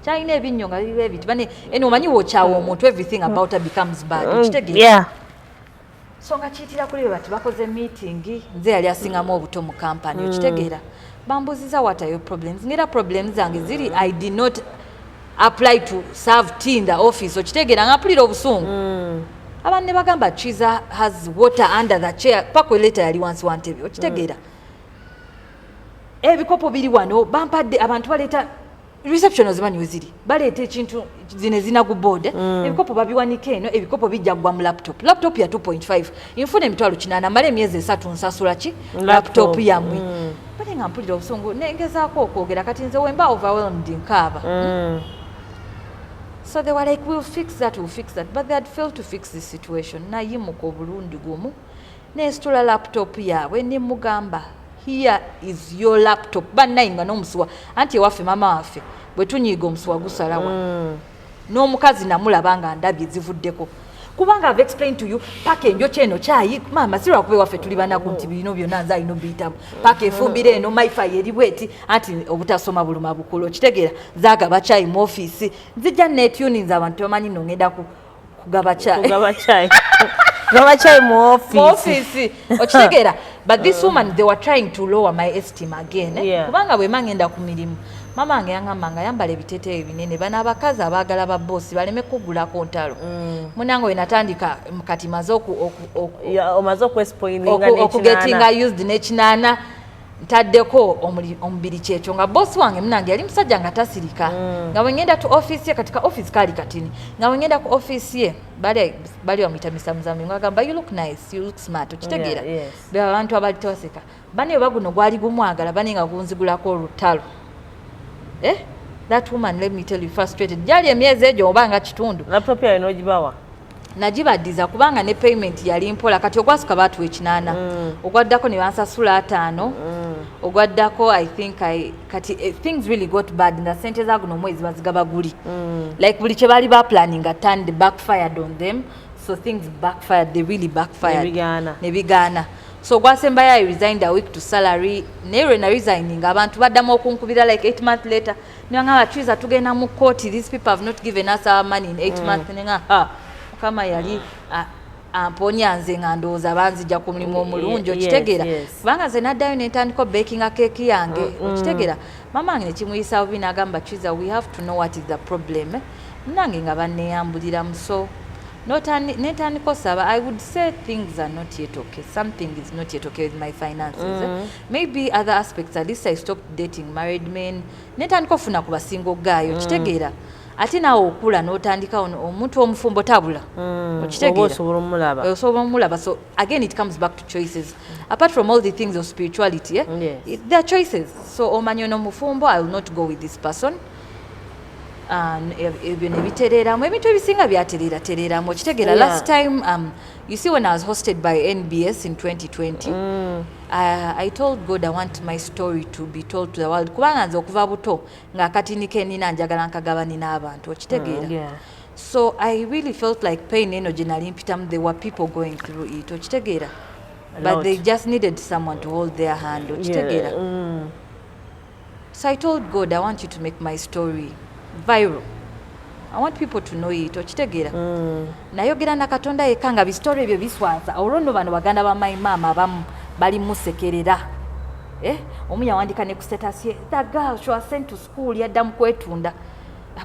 kyalina ebinnyo nga biba ebiti bane eno omanyi wokyawa omuntu everything about her becomes bad okitegeera so nga kiyitira kuli bati bakoze meeting nze yali asingamu obuto mu company okitegeera bambuziza what are your problems ngera problems zange ziri I did not apply to serve tea in the office okitegeera nga mpulira obusungu abantu ne bagamba chiza has water under the chair pako letter yali wansi wa ntebe okitegeera ebikopo biri wano bampadde abantu baleeta reception ozimanyi weziri baleeta ekintu zine zina ku board ebikopo babiwanika eno ebikopo bijja kugwa mu laptop ya 2.5 infuna emitwalo 8 mala emyezi 3 nsasula ki laptop yamwe bale nga mpulira obusungu nengezaako okwogera kati nze wemba overwhelmed nkaaba So they were like, we'll fix that, but they had failed to fix the situation. Na yimuka obulundi gumu nesitula laptop yaabwe ne mugamba here is your laptop bannayinga n'omusuwa anti ewaffe mama waffe bwe tunyiiga omusuwa gusalawa n'omukazi namulaba nga ndabye zivuddeko kubanga I've explained to you paka enjoki eno kyayi mama sirwa kube waffe tuli banaku nti birino byonna nze alina obiyitamu paka efumbire eno maifa eri bweti anti obutasoma buluma bukulu okitegeera zaagaba kyayi mu ofiisi nzijja netuninza abantu bamanyi nno ngenda kugaba kyayi gaba kyayi mu ofiisi okitegeera but this woman they were trying to lower my esteem again kubanga bwe mangenda ku mirimu mama wange yangamba nga yambala ebiteeteeyo binene bano abakazi abaagala ba boosi baleme kugulako ntalo munange we natandika kati maze okugetinga used n'ekinaana ntaddeko omubiri kyekyo nga boosi wange munange yali musajja nga tasirika nga bwe ngenda tu office ye katika office kali katini nga bwe ngenda ku office ye bali bamuyita Mr. Muzambi ngagamba you look nice you look smart okitegeera abantu abali tewaseka bane baguno gwali gumwagala bane nga gunzigulako olutalo that woman let me tell you frustrated jali emyezi egyo obanga kitundu laptop yayo nogibawa najibaddiza kubanga ne payment yali mpola kati ogwasuka batu ekinaana ogwaddako ne bansasula 5 ogwaddako I think kati things really got bad in the sente za guno mwezi bazigaba guli like buli kye bali ba planning turned backfired on them so things backfired they really backfired ne bigana so gwasemba ya resigned a week to salary nero na resigning abantu baddamu okunkubira like 8 months later nyanga chiza tugenda mu court these people have not given us our money in 8 months nenga kama yali amponya nze nga ndooza banzija ku mulimu omulungi okitegeera kubanga nze naddayo nentandiko baking a cake yange okitegeera mama wange nekimuyisa bubi n'agamba chiza we have to know what is the problem nange nga baneyambuliramu so netandiko saba I would say things are not yet okay something is not yet okay with my finances maybe other aspects at least I stopped dating married men netandiko funa ku basingo gayo okitegeera ate nawe okula n'otandika omuntu omufumbo tabula okitegeera osobola omulaba so again it comes back to choices apart from all the things of spirituality there are choices so omanyi n'omufumbo I will not go with this person ebyo nebitereramu ebintu ebisinga byatereramu okitegeera last time you see when I was hosted by NBS in 2020 I told God I want my story to be told to the world kubanga nze okuva buto nga akatini nina njagala nkagabani n'abantu okitegeera so I really felt like pain eno gye nali mpitamu there were people going through it okitegeera but they just needed someone to hold their hand okitegeera so I told God I want you to make my story viral I want people to know it okitegeera nayogera na Katonda yekanga bi story ebyo biswaza olwo nno bano baganda ba my mama bali musekerera omu yawandika ne ku status ye that girl she was sent to school yadda mu kwetunda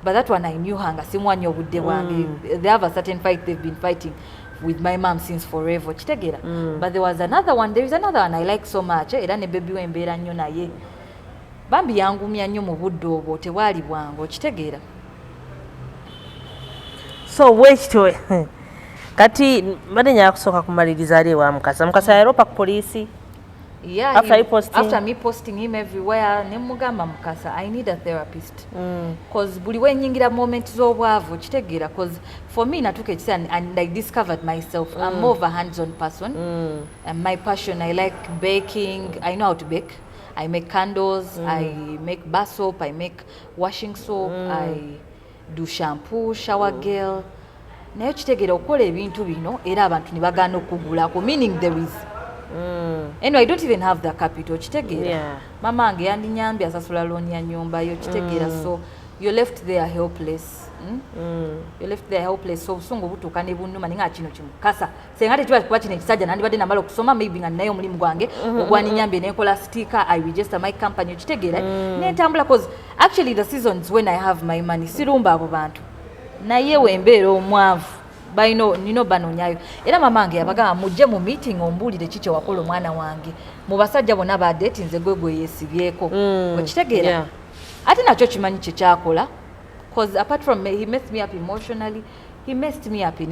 but that one I knew her nga simwanya obudde bwange they have a certain fight they've been fighting with my mom since forever kitegeera but there is another one I like so much era ne baby we embeera nnyo naye bambi yangumya nnyo mu budde obwo tewali bwangu kitegeera so wekityo kati mbadde njala kusooka kumaliriza ali ewa Mukasa yaropa ku poliisi yeah after me posting him everywhere nemugamba Mukasa I need a therapist cause buli wenyingira moment z'obwavu kitegeera cause for me natuka ekisa and I discovered myself I'm more of a hands-on person and my passion I like baking I know how to bake I make candles I make bar soap I make washing soap I do shampoo shower gel naye kitegeera okukola ebintu bino era abantu ne bagaana okugulako meaning there is anyway I don't even have the capital kitegeera mama ange yandinyambye asasula loan ya nyumba yo kitegeera so you're left there helpless you're left there helpless so obusungu butuuka ne bunnuma ninga kino kimukasa senga tekiba kuba kino ekisajja nandibadde namala okusoma maybe nga ninayo omulimu gwange ogwaninyambye nenkola sticker I register my company kitegeera nentambula cause actually the seasons when I have my money sirumba abo bantu naye wembeera omwavu nino banonyayo era mamange yabagamba mujje mu meeting ombulire kiki wakola omwana wange mu basajja bonna badeti nze gwe yesibyeko okitegeera ate nakyo kimanyi kye kyakola because apart from he messed me up emotionally he messed me up in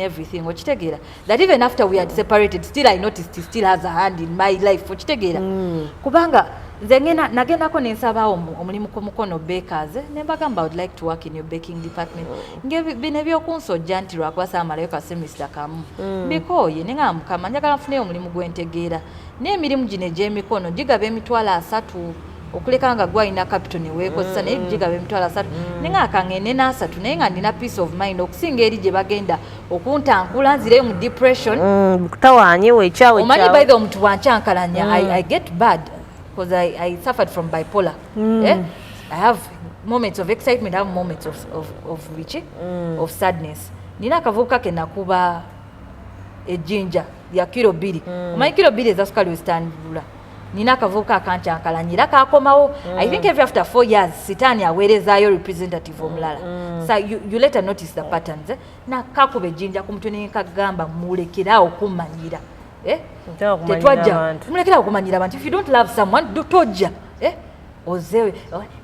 everything okitegeera that even after we had separated still I noticed he still has a hand in my life okitegeera kubanga nze nagendako nensabaawo omulimu ku mukono bakers ne mbagamba I would like to work in your baking department bino ebyokunsojja nti lwakuba saamalayo ka semester kamu mbikooye ne nga mukama njagala nfuneyo omulimu gwentegeera n'emirimu gino egy'emikono gigaba emitwalo 3 okuleka nga gwalina capital neweekozesa naye gigaba emitwalo 3 ne nga akangende n'3 naye nga ndina peace of mind okusinga eri gye bagenda okuntankula nzireyo mu depression kutawaanye weekyawe omanyi by the omuntu bwankyankalanya I get bad because I suffered from bipolar. I have moments of excitement, I have moments of sadness. Nina akavubuka ke nakuba ejinja ya kilo 2. Omanyi kilo 2 ezasukali westandula. Nina akavubuka akankyankalanyira kakomawo. I think every after 4 years sitani aweerezaayo representative omulala. So you later notice the patterns. Na kakuba ejinja ku mutwe ne kagamba mulekerawo kumanyira. Mulekera okumanyira abantu if you don't love someone tojja ozewe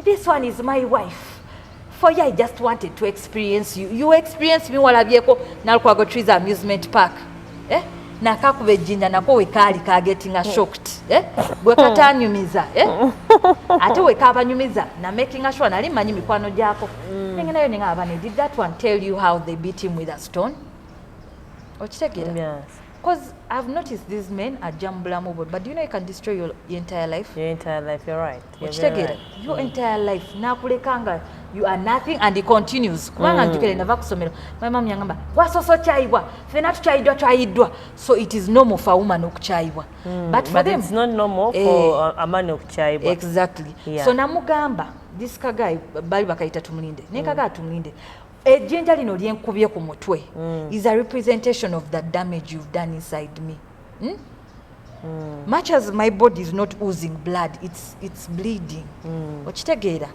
this one is my wife for you I just wanted to experience you experience me walabyeko nalukwago trees amusement park nakakuba ejjinja nako wekaali kagetinga shocked gwe katanyumiza ate wekabanyumiza na making sure nali manyi mikwano gyako nengenayo nengaba did that one tell you how they beat him with a stone okitegeera because I've noticed these men are Obulamu, but do you know you can destroy your entire life? Your entire life, you're right. Your entire life. Nakulekanga, you are nothing and it continues. My mom yangamba, wasoso chaiwa, fenatu chaidwa. So it is normal for a woman okuchaiwa. But for them, it's not normal for a man okuchaiwa. Exactly. So namugamba, this guy, bali bakaita tumulinde. Nekaga tumulinde. Ejjinja lino lyenkubye ku mutwe is a representation of the damage you've done inside me. Much as my body is not oozing blood, it's bleeding. Okitegeera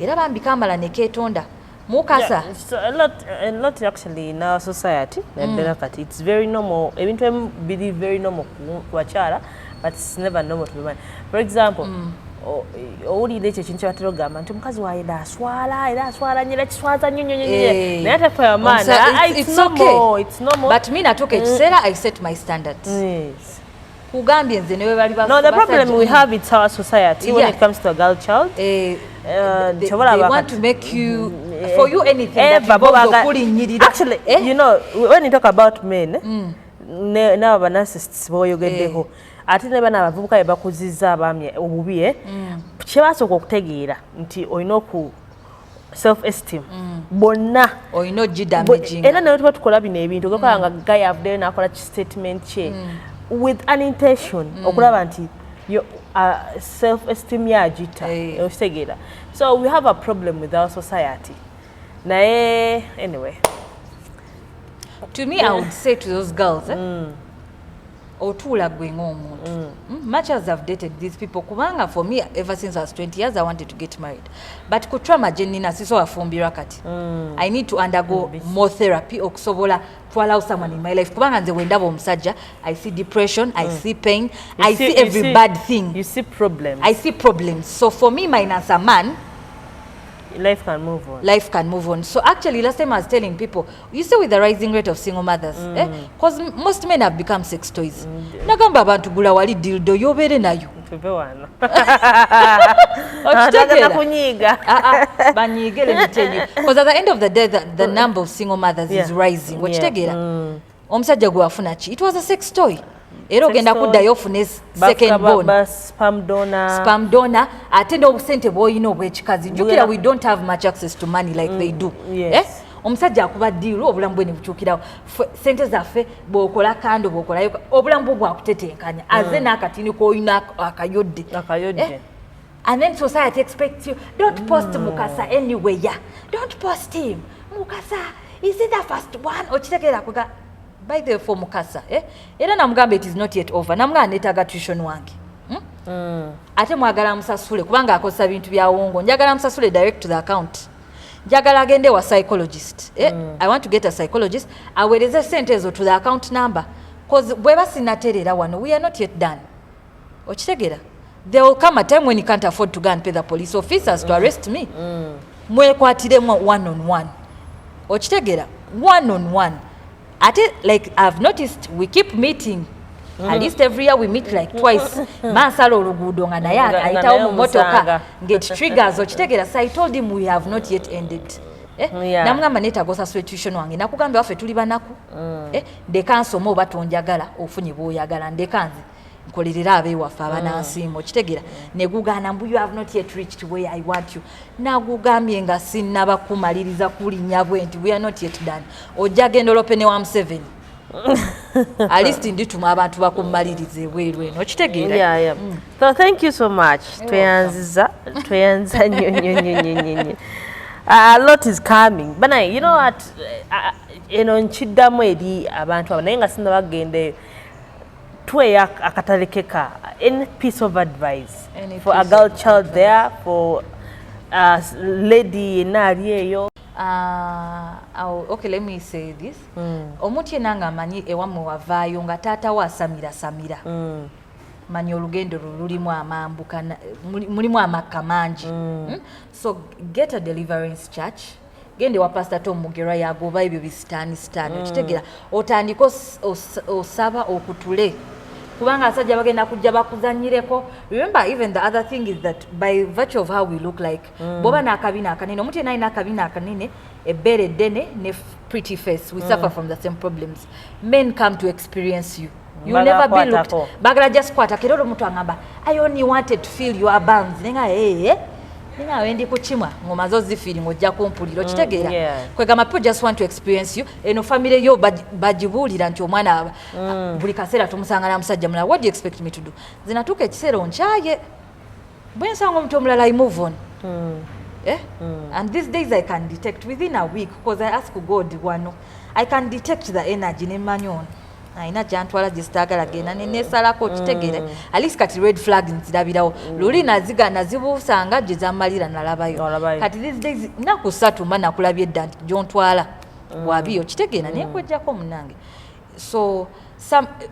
era bambika amala ne keetonda Mukasa. A lot actually in our society it's very normal. Ebintu bili very normal kubakyala, but it's never normal to women. For example, owulira ekyo ekintu kyebatera ogamba nti omukazi waawe era aswala nyera kiswaza nnyo naye ate for a man it's normal but me natuuka ekiseera I set my standards kugambye nze newe bali no the problem we have it's our society when it comes to a girl child they want to make you for you anything that involves okulinyirira actually you know when you talk about men n'abo narcissists boyogeddeko ate ne bana abavubuka be bakuzizza abaami obubi kye basooka okutegeera nti olina oku self esteem bonna olina ogidamaging era naye tuba tukola bino ebintu ogakola nga guy avuddeyo n'akola statement kye with an intention okulaba nti self esteem yagita okitegeera so we have a problem with our society naye anyway to me I would say to those girls otuula gwe ng'omuntu. Much as I've dated these people, kubanga for me, ever since I was 20 years, I wanted to get married. But ku trauma gye nnina siso afumbirwa kati. I need to undergo more therapy okusobola to allow someone in my life. Kubanga nze wendaba omusajja, I see depression, I see pain, I see every bad thing. You see problems. I see problems. So for me, minus a man, life can move on. Life can move on. So actually, last time I was telling people, you see with the rising rate of single mothers, because most men have become sex toys. Nagamba abantu gula wali dildo yobere nayo. Tupewana. Banyiga, let me tell you. Because at the end of the day, the number of single mothers is rising. Omusajja gwe wafuna ki? It was a sex toy. Era ogenda kuddayo ofune second born. Spam donor. Ate n'obusente bw'olina obw'ekikazi. Jjukira we don't have much access to money like they do. Yes. Omusajja akuba ddiiru obulamu bwe ne bukyukirawo. Sente zaffe bw'okola kando bw'okolayo obulamu bwo bwakutetenkanya. Aze n'akatini k'olina akayodde. And then society expects you, don't post Mukasa anywhere. Don't post him. Mukasa, is it the first one? Okitegeera kuga. By the way, for Mukasa, era namugamba it is not yet over. Namugamba neetaaga tuition wange. Ate mwagala musasule kubanga akosa bintu bya wongo. Njagala musasule direct to the account. Njagala agende wa psychologist. I want to get a psychologist. Aweereze sente ezo to the account number. Because bweba sinaterera wano, we are not yet done. Okitegeera? There will come a time when you can't afford to go and pay the police officers to arrest me. Mwekwatiremu one on one. Okitegeera? One on one. Like I've noticed, we keep meeting. At least every year we meet like twice. Mansala oluguudo nga naye ayitawo mu motoka get triggers okitegeera. So I told him we have not yet ended. Namugamba neetaaga osasula tuition wange. Nakugambye waffe tuli banaku. Ndeka nsoma oba tonjagala ofunye bw'oyagala. Ndeka nze nkolerera abeewaffe abanansiima okitegeera. Ne gugaana mbu you have not yet reached where I want you. Nagugambye nga sinnaba kumaliriza kulinnya bwe nti we are not yet done. Ojja genda olopene wa Museveni. At least ndituma abantu bakumaliriza ebweru eno okitegeera. So thank you so much. Tweyanza nnyo. A lot is coming. But you know what, nkiddamu eri abantu abo naye nga sinnabagendeyo. Tweya akatalekeka, any piece of advice for a girl child there, for a lady yenali eyo. Okay, let me say this. Omuntu yenna ng'amanyi ewammwe wavaayo nga taata wa samira. Manyi olugendo lulimu amambuka, mulimu amakka mangi. So get a deliverance church. Gende wa Pastor Tom Mugera yagoba ebyo bisitaani okitegeera. Otandika osaba okutule. Kubanga asajja bagenda kujja bakuzanyireko. Remember, even the other thing is that by virtue of how we look like, boba n'akabina akanene, omuntu yenna alina akabina akanene, ebbeere eddene ne pretty face, we suffer from the same problems. Men come to experience you. You'll never be looked. Bagala just kwata kero omuntu angamba, I only wanted to feel your buns. Nenga Ninga wendi kuchimwa ngoma zo zifiri ngojja kumpulira okitegeera. Kwegamba people just want to experience you. Eno family yo bajibulira nti omwana buli kaseera tumusanga na musajja mulala. What do you expect me to do? Zinatuka ekiseera onchaye. Bwe nsanga omuntu omulala I move on. And these days I can detect within a week because I ask God wano. I can detect the energy ne manyon. Aina jantwala jistagala gena nesalako okitegeere. At least kati red flag nzirabirawo. Luli naziga nazibusanga jizamalira nalabayo. Kati these days naku 3 mana kulabye dda jontwala. Wabi okitegeera ne kwejjako munange. So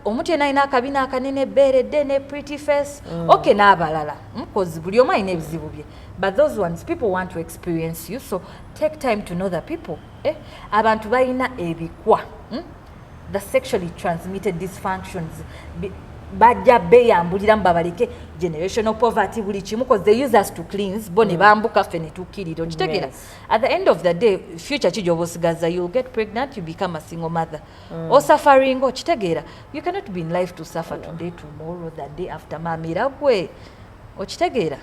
omuntu ena akabina akanene bere dene pretty face. Okay n'abalala. Because buli omu alina ebizibu bye. But those ones, people want to experience you. So take time to know the people. Abantu balina ebikwa. The sexually transmitted dysfunctions bajja beyambulira mbabaleke generational poverty buli kimu because they use us to cleanse bo ne bambuka ffe ne tukkirira okitegeera. At the end of the day future kijja obosigaza, you'll get pregnant, you become a single mother or suffering okitegeera. You cannot be in life to suffer today, tomorrow, the day after. Mamira gwe okitegeera.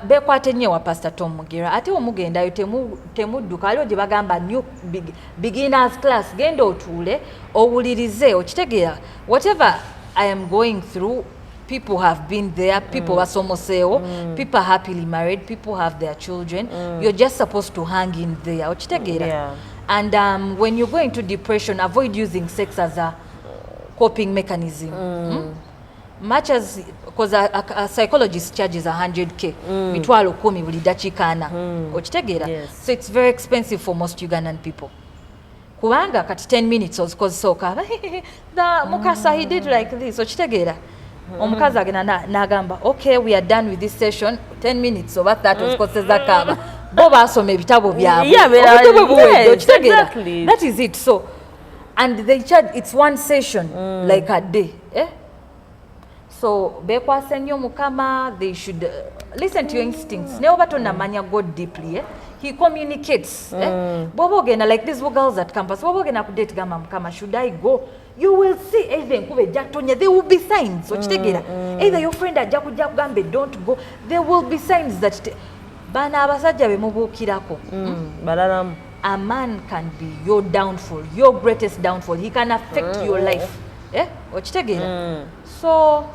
Bekwate nnyo wa Pastor Tom Mugera. Ate omugendayo temudduka aliwo gye bagamba new beginners class. Genda otuule owulirize okitegeera. Whatever I am going through, people have been there, people basomoseewo, people are happily married, people have their children. You're just supposed to hang in there okitegeera. And when you go into depression, avoid using sex as a coping mechanism. Much as because a psychologist charges 100k mitwalo 10 buli dakiika 4 okitegeera. So it's very expensive for most Ugandan people. Kubanga kati 10 minutes ozikoze soka the Mukasa he did like this okitegeera. Omukazi agenda n'agamba okay we are done with this session 10 minutes oba that ozikoze kaba bo basoma ebitabo byabwe. Okitegeera. That is it. So and they charge it's one session like a day. So bekwase nnyo mukama they should listen to your instincts. Ne oba tonamanya God deeply he communicates. Bobo ogenda like these girls at campus bobo ogenda ku date gamba mukama should I go you will see either nkube jatonya there will be signs okitegeera either your friend ajja kujja kugambe don't go there will be signs that bana abasajja bemubuukirako balalamu. A man can be your downfall, your greatest downfall. He can affect your life. Okitegeera. So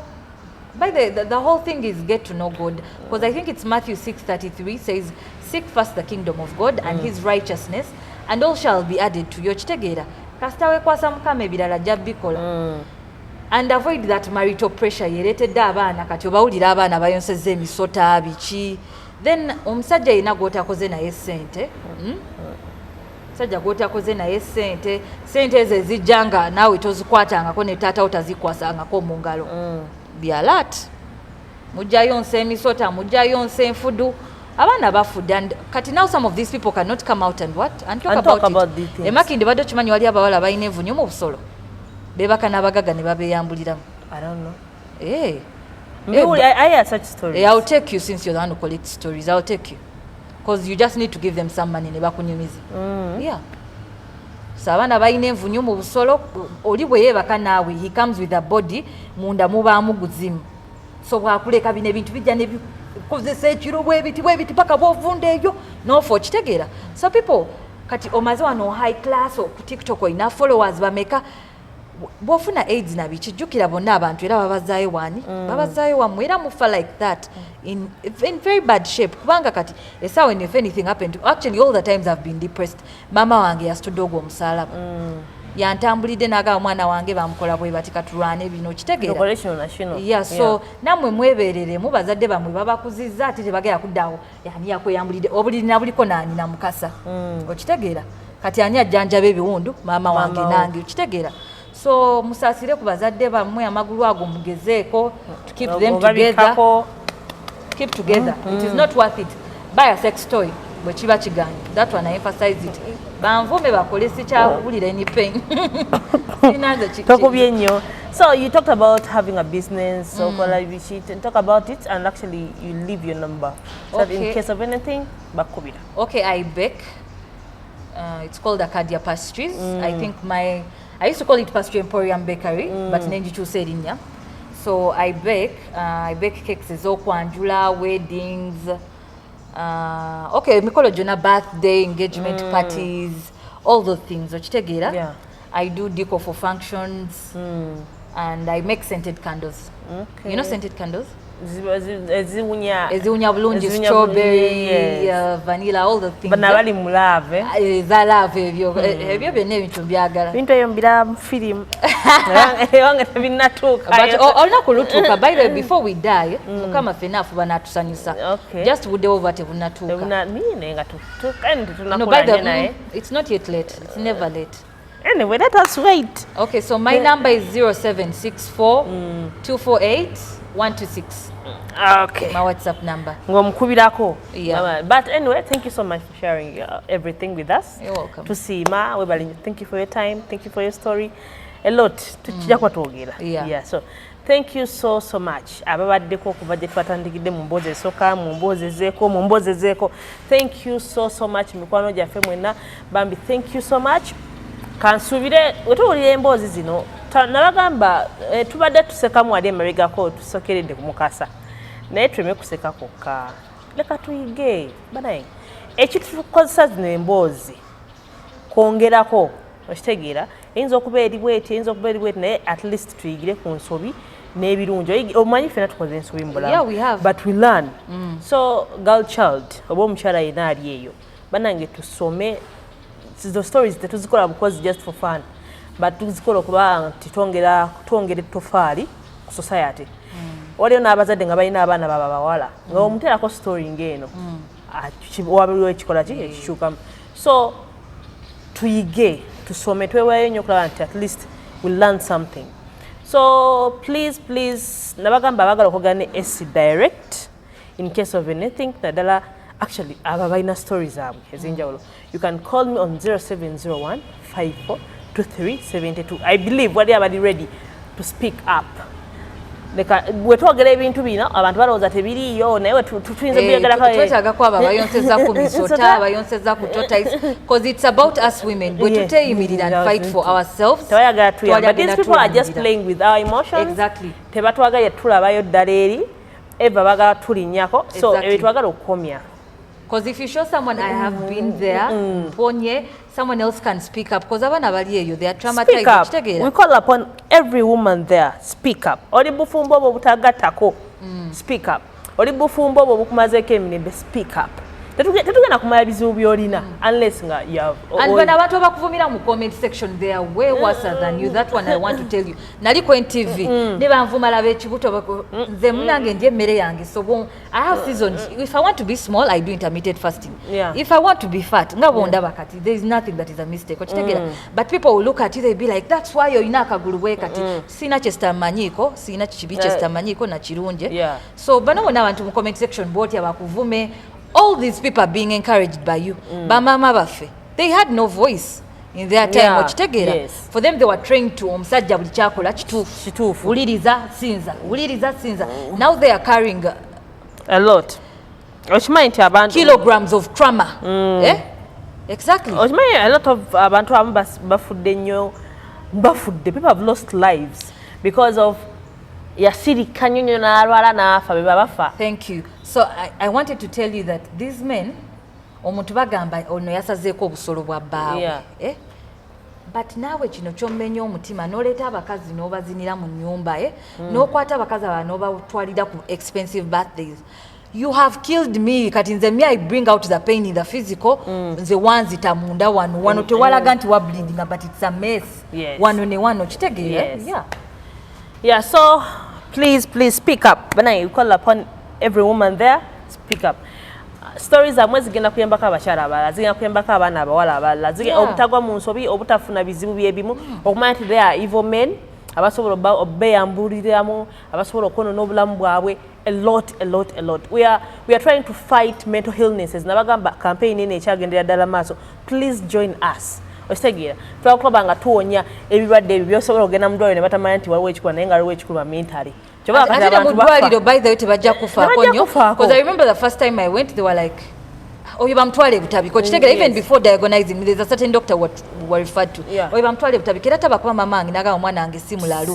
by the whole thing is get to know God, because I think it's Matthew 6:33 says seek first the kingdom of God and his righteousness and all shall be added to you. Okitegeera. Kasita wekwasa mukama ebirala ajja bikola. And avoid that marital pressure yeretedde abaana kati obawulira abaana bayonsezza emisota biki then omusajja yina gw'otakoze naye ssente sajja gw'otakoze naye ssente ezo ezijjanga naawe tozikwatangako ne taata otazikwasangako mu ngalo byalat mujjayo nsa emisota mujjayo nsa enfudu abaana bafudde and kati now some of these people cannot come out and what and talk about it. Emakindi badde okimanyi wali abawala balina envunyu mu busolo bebaka n'abagaga ne babeeyambuliramu. I don't know. I hear such stories. I'll take you since you're the one who collects stories. I'll take you. Because you just need to give them some money ne bakunyumiza. Yeah. So abaana balina envunyu mu busolo oli bwe yeebaka naawe he comes with a body munda mubaamu guzimu. So bwakuleka bino ebintu bijja ne bikozesa ekiro bwe biti paka bw'ovunda eyo n'ofa okitegeera. So people kati omaze wano high class ku TikTok oyina followers bameka bwofuna AIDS na bikijjukira bonna abantu era babazaayo wani babazaayo wammwe era mufa like that in very bad shape kubanga kati esawa if anything happened actually all the times I've been depressed mama wange yastudde ogwo omusalaba yantambulidde n'agamba mwana wange bamukola bwe bati katulwane bino kitegeera yeah so namwe mwebereremu bazadde bamwe babakuzizza ate tebagera kuddawo yani yakweyambulidde obuliri na buliko nani na Mukasa okitegeera kati ani ajjanjaba ebiwundu mama wange nange okitegeera. So musasire ku bazadde bamwe amagulu ago mugezeeko to keep them together. Keep together. It is not worth it. Buy a sex toy bwe kiba kiganye. That one I emphasize it. Banvume bakole sikyawulira any pain. Tokubye nnyo. So you talked about having a business, so and talk about it and actually you leave your number. So that in case of anything, bakubira. Okay, I bake. It's called Arcadia Pastries. I used to call it Pastry Emporium Bakery, but nenjikyusa erinnya. So I bake cakes ez'okwanjula, weddings, mikolo gyonna birthday, engagement parties, all those things. Okitegeera? Yeah. I do decor for functions, and I make scented candles. Okay. You know scented candles? Eziwunya bulungi, strawberry, vanilla, all the things. Bana bali mu love. Za love ebyo byonna ebintu byagala. Bintu eyo mbira mu film. Ewange tebinnatuuka. But olunaku lutuuka. By the way, before we die, mukama ffenna afuba n'atusanyusa. Just buddewo oba tebunnatuuka. No, by the way, it's not yet late. It's never late. Anyway, let us wait. Okay, so my number is 0764 248 126. Okay. My WhatsApp number. Ngomukubirako. Yeah. But anyway, thank you so much for sharing everything with us. You're welcome. Tusima, webali. Thank you for your time. Thank you for your story. A lot. Tujja kwatwogera. Yeah. So thank you so much. Ababaddeko kuva gye twatandikidde mu mboozi esooka, mu mboozi ezeeko. Thank you so much. Mikwano gyaffe mwenna. Bambi, thank you so much. Kansubire wetuwulira emboozi zino nabagamba tubadde tusekamu wali emabegako tusokeredde ku Mukasa naye tuleme kuseka kokka leka tuyige banaye ekitukozesa zino emboozi kwongerako okitegeera eyinza okuba eri bweti naye at least tuyigire ku nsobi n'ebirungi omanyi ffena tukoze ensobi mu bulamu but we learn so girl child oba omukyala yena ali eyo banange tusome the stories that tuzikola because just for fun but tuzikola okuba nti twongera ettoffaali ku society. Waliyo n'abazadde nga balina abaana baba bawala nga omuteerako story ng'eno wabaliwo ekikola ki ekikyukamu. So tuyige tusome twewayo nnyo okulaba nti at least we learn something. So please nabagamba abagala okwogera ne SC direct in case of anything naddala actually aba balina stories zaabwe ez'enjawulo. You can call me on 0701 54 2372. I believe wali abali ready to speak up. Wetwogera ebintu bino abantu balowooza tebiriiyo naye tuyinza twetaaga kwabo abayonseza ku misota abayonseza ku tortoise because it's about us women bwe tuteeyimirira and fight for ourselves tewayagala tuyamba. These people are just playing with our emotions. Exactly. Tebatwagaye tulabayo ddala eri eva bagala tulinnyako so ebyo twagala okukomya. Because if you show someone I have been there, someone else can speak up. Because abana bali eyo, they are traumatized. Speak up. We call upon every woman there. Speak up. Oli bufumbo obo butagattako. Speak up. Oli bufumbo obo bukumazeeko emirembe. Speak up. Tetugenda kumanya bizibu byolina unless nga you have. And when abantu abakuvumira mu comment section, they are way worse than you. That one I want to tell you. Nali ku NTV ne banvuma laba ekibuto nze munange ndye emmere yange. So I have seasons. If I want to be small, I do intermittent fasting. Yeah. If I want to be fat, nga bondaba kati. There is nothing that is a mistake. But people will look at you, they be like, that's why you're ina akagulu bwe kati. Sina chesta manyiko, sina chibi chesta manyiko na chirunje. Yeah. So bano abantu mu comment section boti abakuvume. All these people are being encouraged by you. Bamama bafe. They had no voice in their time. Yes. For them, they were trained to omusajja buli kyakola kituufu. Uliriza sinza. Now they are carrying a lot. Kilograms of trauma. Exactly. A lot of abantu abamu bafudde nnyo. People have lost lives because of yasirika nnyo n'alwala n'afa be babafa. Thank you. So I wanted to tell you that these men, omuntu bagamba ono yasazeeko obusolo bwa bbaawe. But naawe kino ky'ommenya omutima n'oleeta abakazi n'obazinira mu nnyumba n'okwata abakazi aba n'obatwalira ku expensive birthdays. You have killed me. Kati nze me I bring out the pain in the physical. Nze wanzita munda wano tewalaga nti wa bleeding but it's a mess. Wano ne wano kitegeera. Yeah, so please speak up. When I call upon every woman there, speak up. Stories amwe zigenda kuyambako abakyala abalala, zigenda kuyambako abaana abawala abalala, obutagwa mu nsobi, obutafuna bizibu byebimu, okumanya nti there are evil men abasobola obeyambuliramu, abasobola okwonoona obulamu bwabwe. A lot. We are trying to fight mental illnesses. Nabagamba campaign ene ekyagendera ddala maaso. Please join us. Ostegira twakuba nga tuwonya ebibadde ebyo byosobola ogenda mu ddwaliro ne batamanya nti waliwo ekikula naye nga waliwo ekikula mentally. By the way, tebajja kufaako nnyo. Because I remember the first time I went, they were like, oyo bamutwale Butabika. Even before diagonizing, there's a certain doctor who were referred to. Oyo bamutwale Butabika. Era tabakuba mama wange n'agamba omwana wange si mulalu.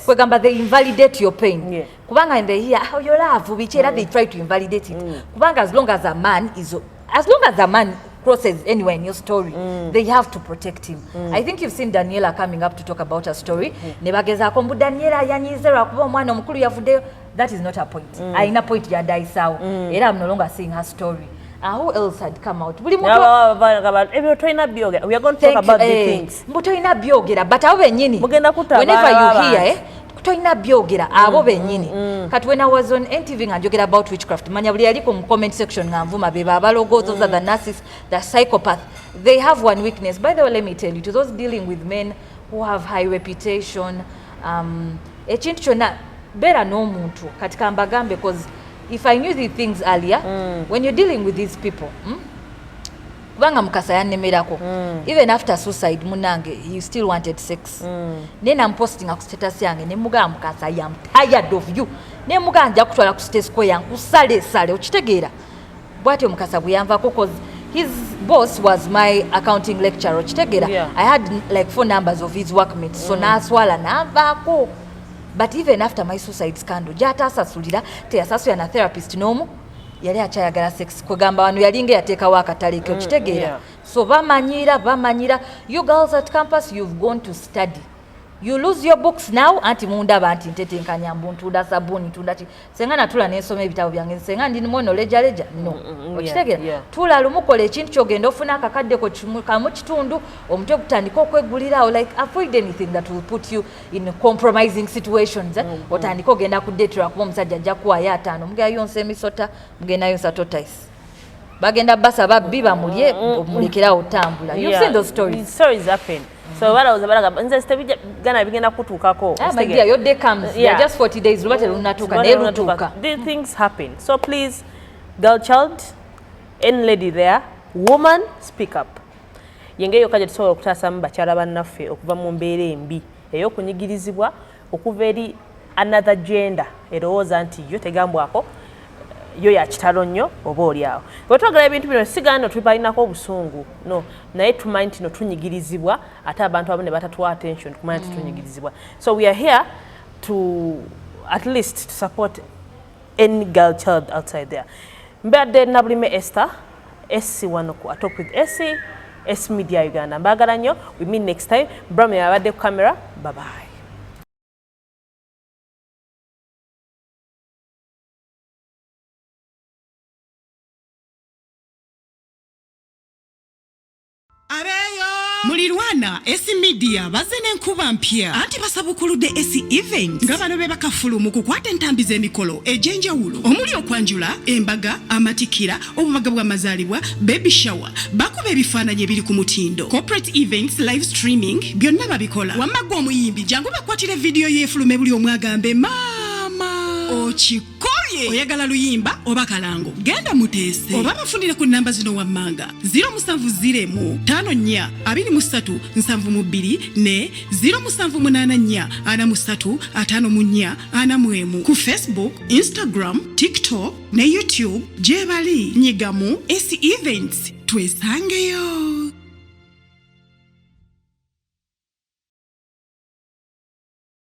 Kwegamba they invalidate your pain. Kubanga and they hear, oh, your love, bichera they try to invalidate it. Kubanga as long as a man crosses anywhere in your story, they have to protect him. I think you've seen Daniela coming up to talk about her story. Nebagezaako mbu Daniela yanyizera kuba omwana omukulu yavuddeyo. That is not her point. Aina point ya daisawo. Era I'm no longer seeing her story. Who else had come out? We are going to talk about the things. But whenever you hear toyina byogera abo bennyini. Kati when I was on NTV nga njogera about witchcraft, manya buli yaliko mu comment section nga nvuma beba abalogo, those are the narcissists, the psychopath. They have one weakness. By the way, let me tell you, to those dealing with men who have high reputation, ekintu kyonna beera n'omuntu kati kambagambe, because if I knew these things earlier, when you're dealing with these people, kubanga Mukasa yannemerako, even after suicide munange he still wanted sex. Nena I'm posting ku status yange ne mugamba Mukasa I am tired of you. Ne mugamba nja kutwala ku status ko yangu sale okitegeera. Bwatyo Mukasa bweyanvako cause his boss was my accounting lecturer okitegeera. I had like 4 numbers of his workmates, so naswala navaako. But even after my suicide scandal, gyatasasulira teyasasulira na therapist n'omu yali akyayagala sex. Kwegamba wano yalinga yateekawo akatale ke okitegeera. So bamanyira. You girls at campus, you've gone to study you lose your books now anti mundaba anti ntetenkanya mbu ntunda sabuni ntunda ki senga natula n'ensoma ebitabo byange senga ndi mono leja no okitegera tula lumukola ekintu kyogenda ofuna akakadde ko kamu kitundu omutwe gutandika okwegulirawo like avoid anything that will put you in compromising situations otandika ogenda kudetera kuba omusajja ajja kuwayo 5 mugenda yonsa emisota mugenda yonsa tortoise bagenda basa babbi bamulye mulekerawo otambula you've seen those stories happen. So what I was about nze stebija gana bigenda kutukako. My dear, your day comes. Yeah, just 40 days lubate lunatuka ne lutuka. These things happen. So please, girl child, any lady there, woman, speak up. Yenge yokaje tusobola okutaasa mu bakyala bannaffe okuva mu mbeera embi ey'okunyigirizibwa okuva eri another gender erowooza nti yo tegambwako yo ya kitalo nnyo oba oli awo. Bwe twagala ebintu bino sigano tubalinako obusungu no naye tumanyi nti no tunyigirizibwa ate abantu abamu ne batatuwa attention kumanya nti tunyigirizibwa. So we are here to at least to support any girl child outside there. Mbadde Nabulime Esther SC wano ku Talk with SC S Media Uganda. Mbagala nnyo. We meet next time. Bram yabadde ku camera. Bye bye. Mulirwana SC Media bazene nkuba mpya anti basabukuludde SC Event nga bano be bakafulumu kukwata entambi z'emikolo ejenjawulo omuli okwanjula embaga amatikira obubaga bw'amazaalibwa baby shower bakuba ebifaananyi ebiri ku mutindo corporate events live streaming byonna babikola wamagwa omuyimbi jangu bakwatire video y'efulume buli omwagambe mama okikolye oyagala luyimba oba kalango genda muteese oba bafundire ku namba zino wammanga 0705242372 ne 07844354 ku Facebook, Instagram, TikTok ne YouTube jebali nyigamu SC Events twesangeyo.